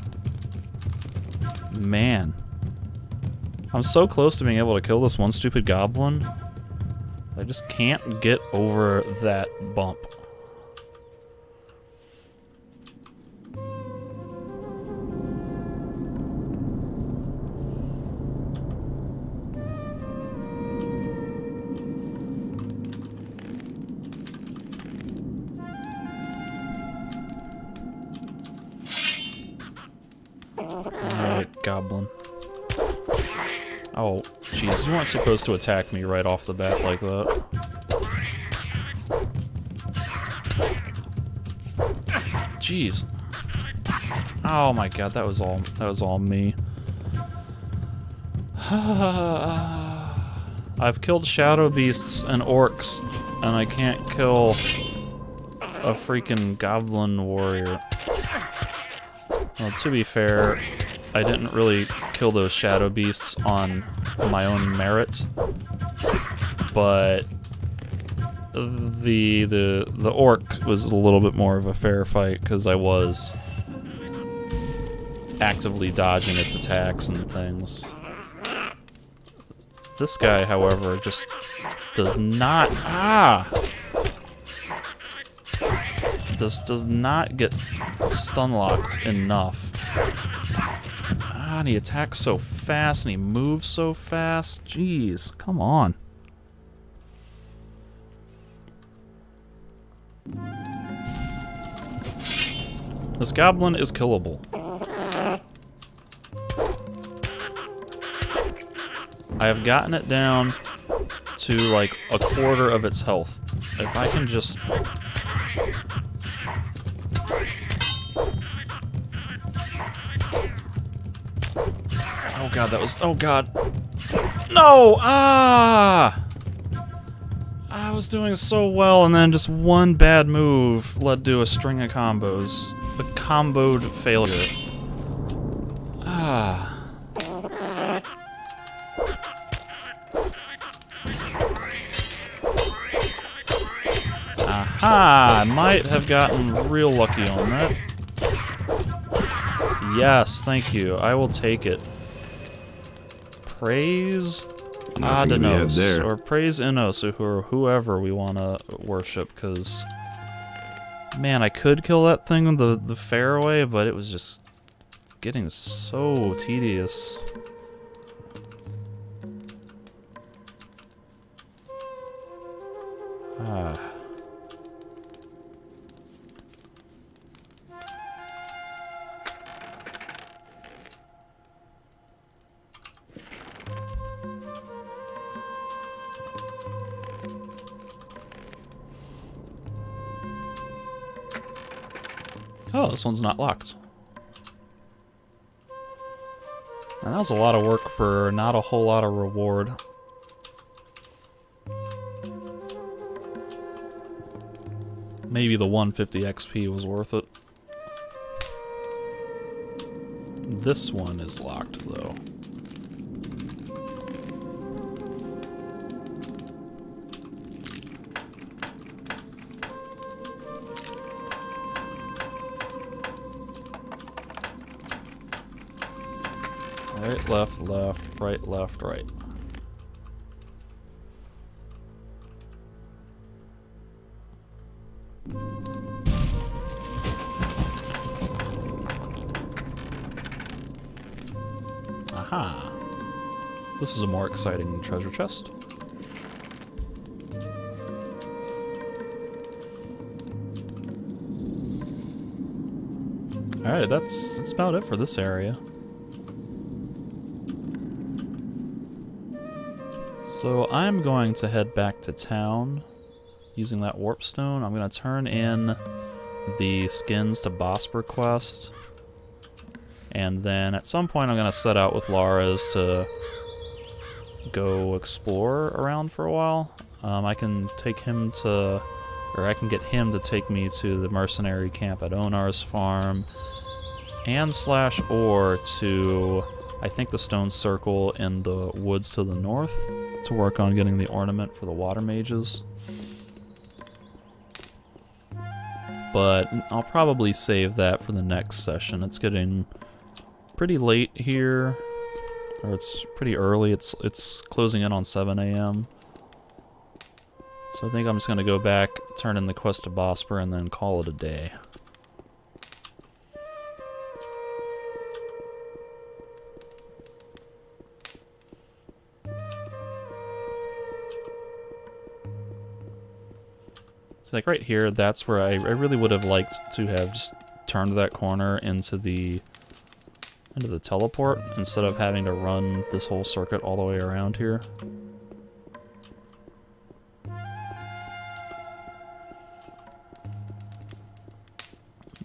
Man. I'm so close to being able to kill this one stupid goblin. I just can't get over that bump. Alright, goblin. Oh, jeez, you weren't supposed to attack me right off the bat like that. Jeez. Oh my god, that was all me. I've killed shadow beasts and orcs, and I can't kill a freaking goblin warrior. Well, to be fair, I didn't really kill those shadow beasts on my own merit, but the orc was a little bit more of a fair fight because I was actively dodging its attacks and things. This guy, however, just does not does not get stun locked enough. And he attacks so fast and he moves so fast. Jeez, come on. This goblin is killable. I have gotten it down to like a quarter of its health. If I can just... Oh god, that was... Oh god. No! Ah! I was doing so well, and then just one bad move led to a string of combos. A comboed failure. Ah. Aha! I might have gotten real lucky on that. Yes, thank you. I will take it. Praise Adenos, or praise Innos, or whoever we want to worship, because, man, I could kill that thing the fair way, but it was just getting so tedious. Ah. Oh, this one's not locked. And that was a lot of work for not a whole lot of reward. Maybe the 150 XP was worth it. This one is locked, though. Right, left, left, right, left, right. I Aha! This is a more exciting treasure chest. Alright, that's about it for this area. So I'm going to head back to town using that warp stone. I'm going to turn in the skins to Bospor quest. And then at some point I'm going to set out with Lara's to go explore around for a while. I can take him to, or I can get him to take me to the mercenary camp at Onar's farm, and / or to, I think, the stone circle in the woods to the north to work on getting the ornament for the water mages. But I'll probably save that for the next session. It's getting pretty late here, or it's pretty early. It's closing in on 7 a.m. So I think I'm just going to go back, turn in the quest to Bospor, and then call it a day. It's like right here, that's where I really would have liked to have just turned that corner into the teleport instead of having to run this whole circuit all the way around here.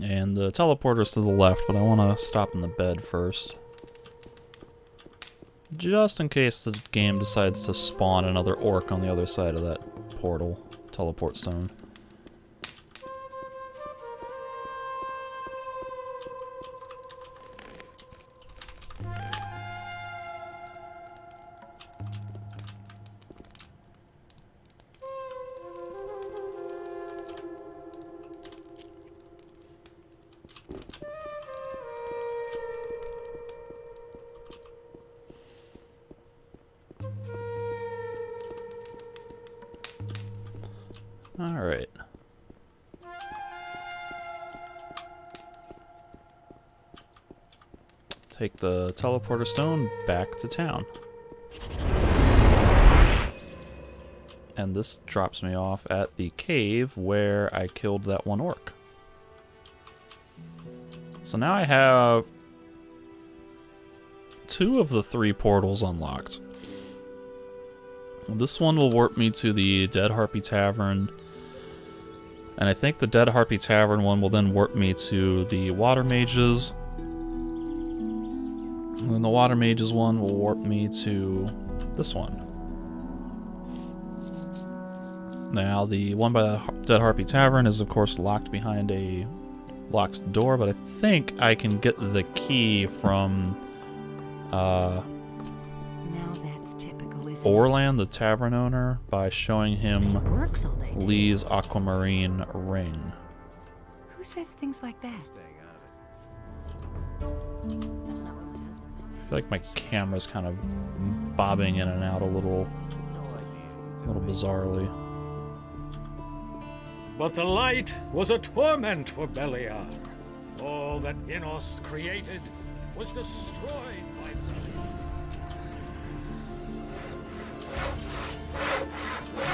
And the teleporter's to the left, but I want to stop in the bed first. Just in case the game decides to spawn another orc on the other side of that portal, teleport stone. Alright. Take the teleporter stone back to town. And this drops me off at the cave where I killed that one orc. So now I have 2 of the 3 portals unlocked. This one will warp me to the Dead Harpy Tavern. And I think the Dead Harpy Tavern one will then warp me to the Water Mages. And then the Water Mages one will warp me to this one. Now, the one by the Dead Harpy Tavern is, of course, locked behind a locked door, but I think I can get the key from Orland, the tavern owner, by showing him Lee's aquamarine ring. Who says things like that? I feel like my camera's kind of bobbing in and out a little bizarrely. But the light was a torment for Beliar. All that Innos created was destroyed by Beliar. I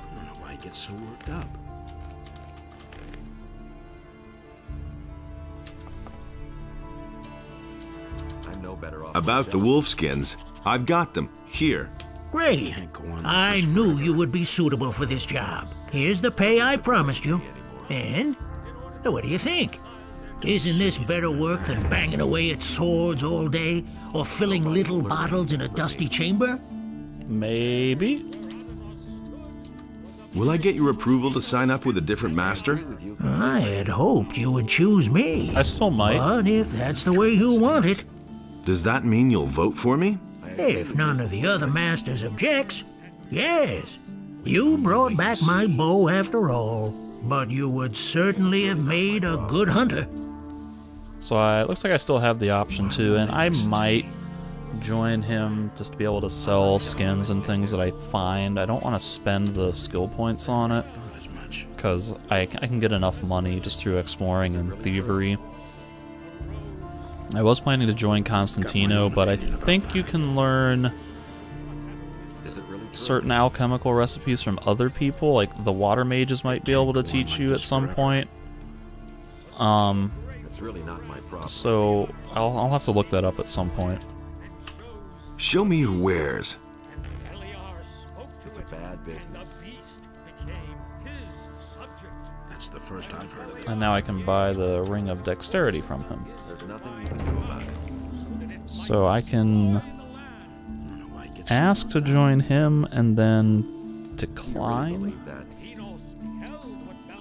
don't know why he gets so worked up. I'm no better off. About the wolfskins, I've got them here. Great. I knew you would be suitable for this job. Here's the pay I promised you. And what do you think? Isn't this better work than banging away at swords all day or filling little bottles in a dusty chamber? Maybe. Will I get your approval to sign up with a different master? I had hoped you would choose me. I still might. But if that's the way you want it. Does that mean you'll vote for me? If none of the other masters objects, yes. You brought back my bow after all, but you would certainly have made a good hunter. So it looks like I still have the option to, and I might join him just to be able to sell skins and things that I find. I don't want to spend the skill points on it, because I can get enough money just through exploring and thievery. I was planning to join Constantino, but I think you can learn certain alchemical recipes from other people, like the water mages might be able to teach you at some point. It's really not my problem. So I'll have to look that up at some point. Show me your wares. It's a bad business. That's the first I've heard of it. And now I can buy the Ring of Dexterity from him. There's nothing you can do about it. So I can ask to join him and then decline.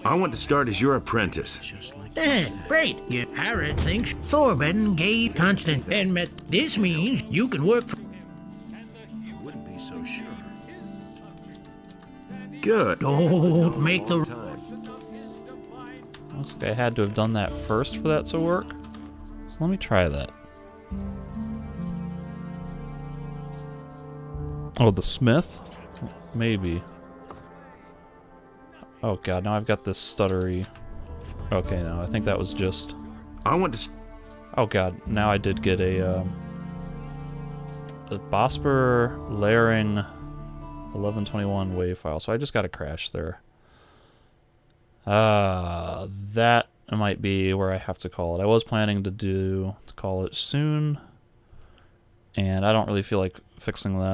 I want to start as your apprentice. Great. Your Harrod thinks Thorben gave Constant Benmet. This means you can work for... You wouldn't be so sure. Good. Don't make the... Looks like I had to have done that first for that to work. So let me try that. Oh, the smith? Maybe. Oh god, now I've got this stuttery... Okay, no, I think that was just... I want to... Oh god, now I did get a Bosper layering 1121 wave file, so I just got a crash there. That might be where I have to call it. I was planning to call it soon, and I don't really feel like fixing that.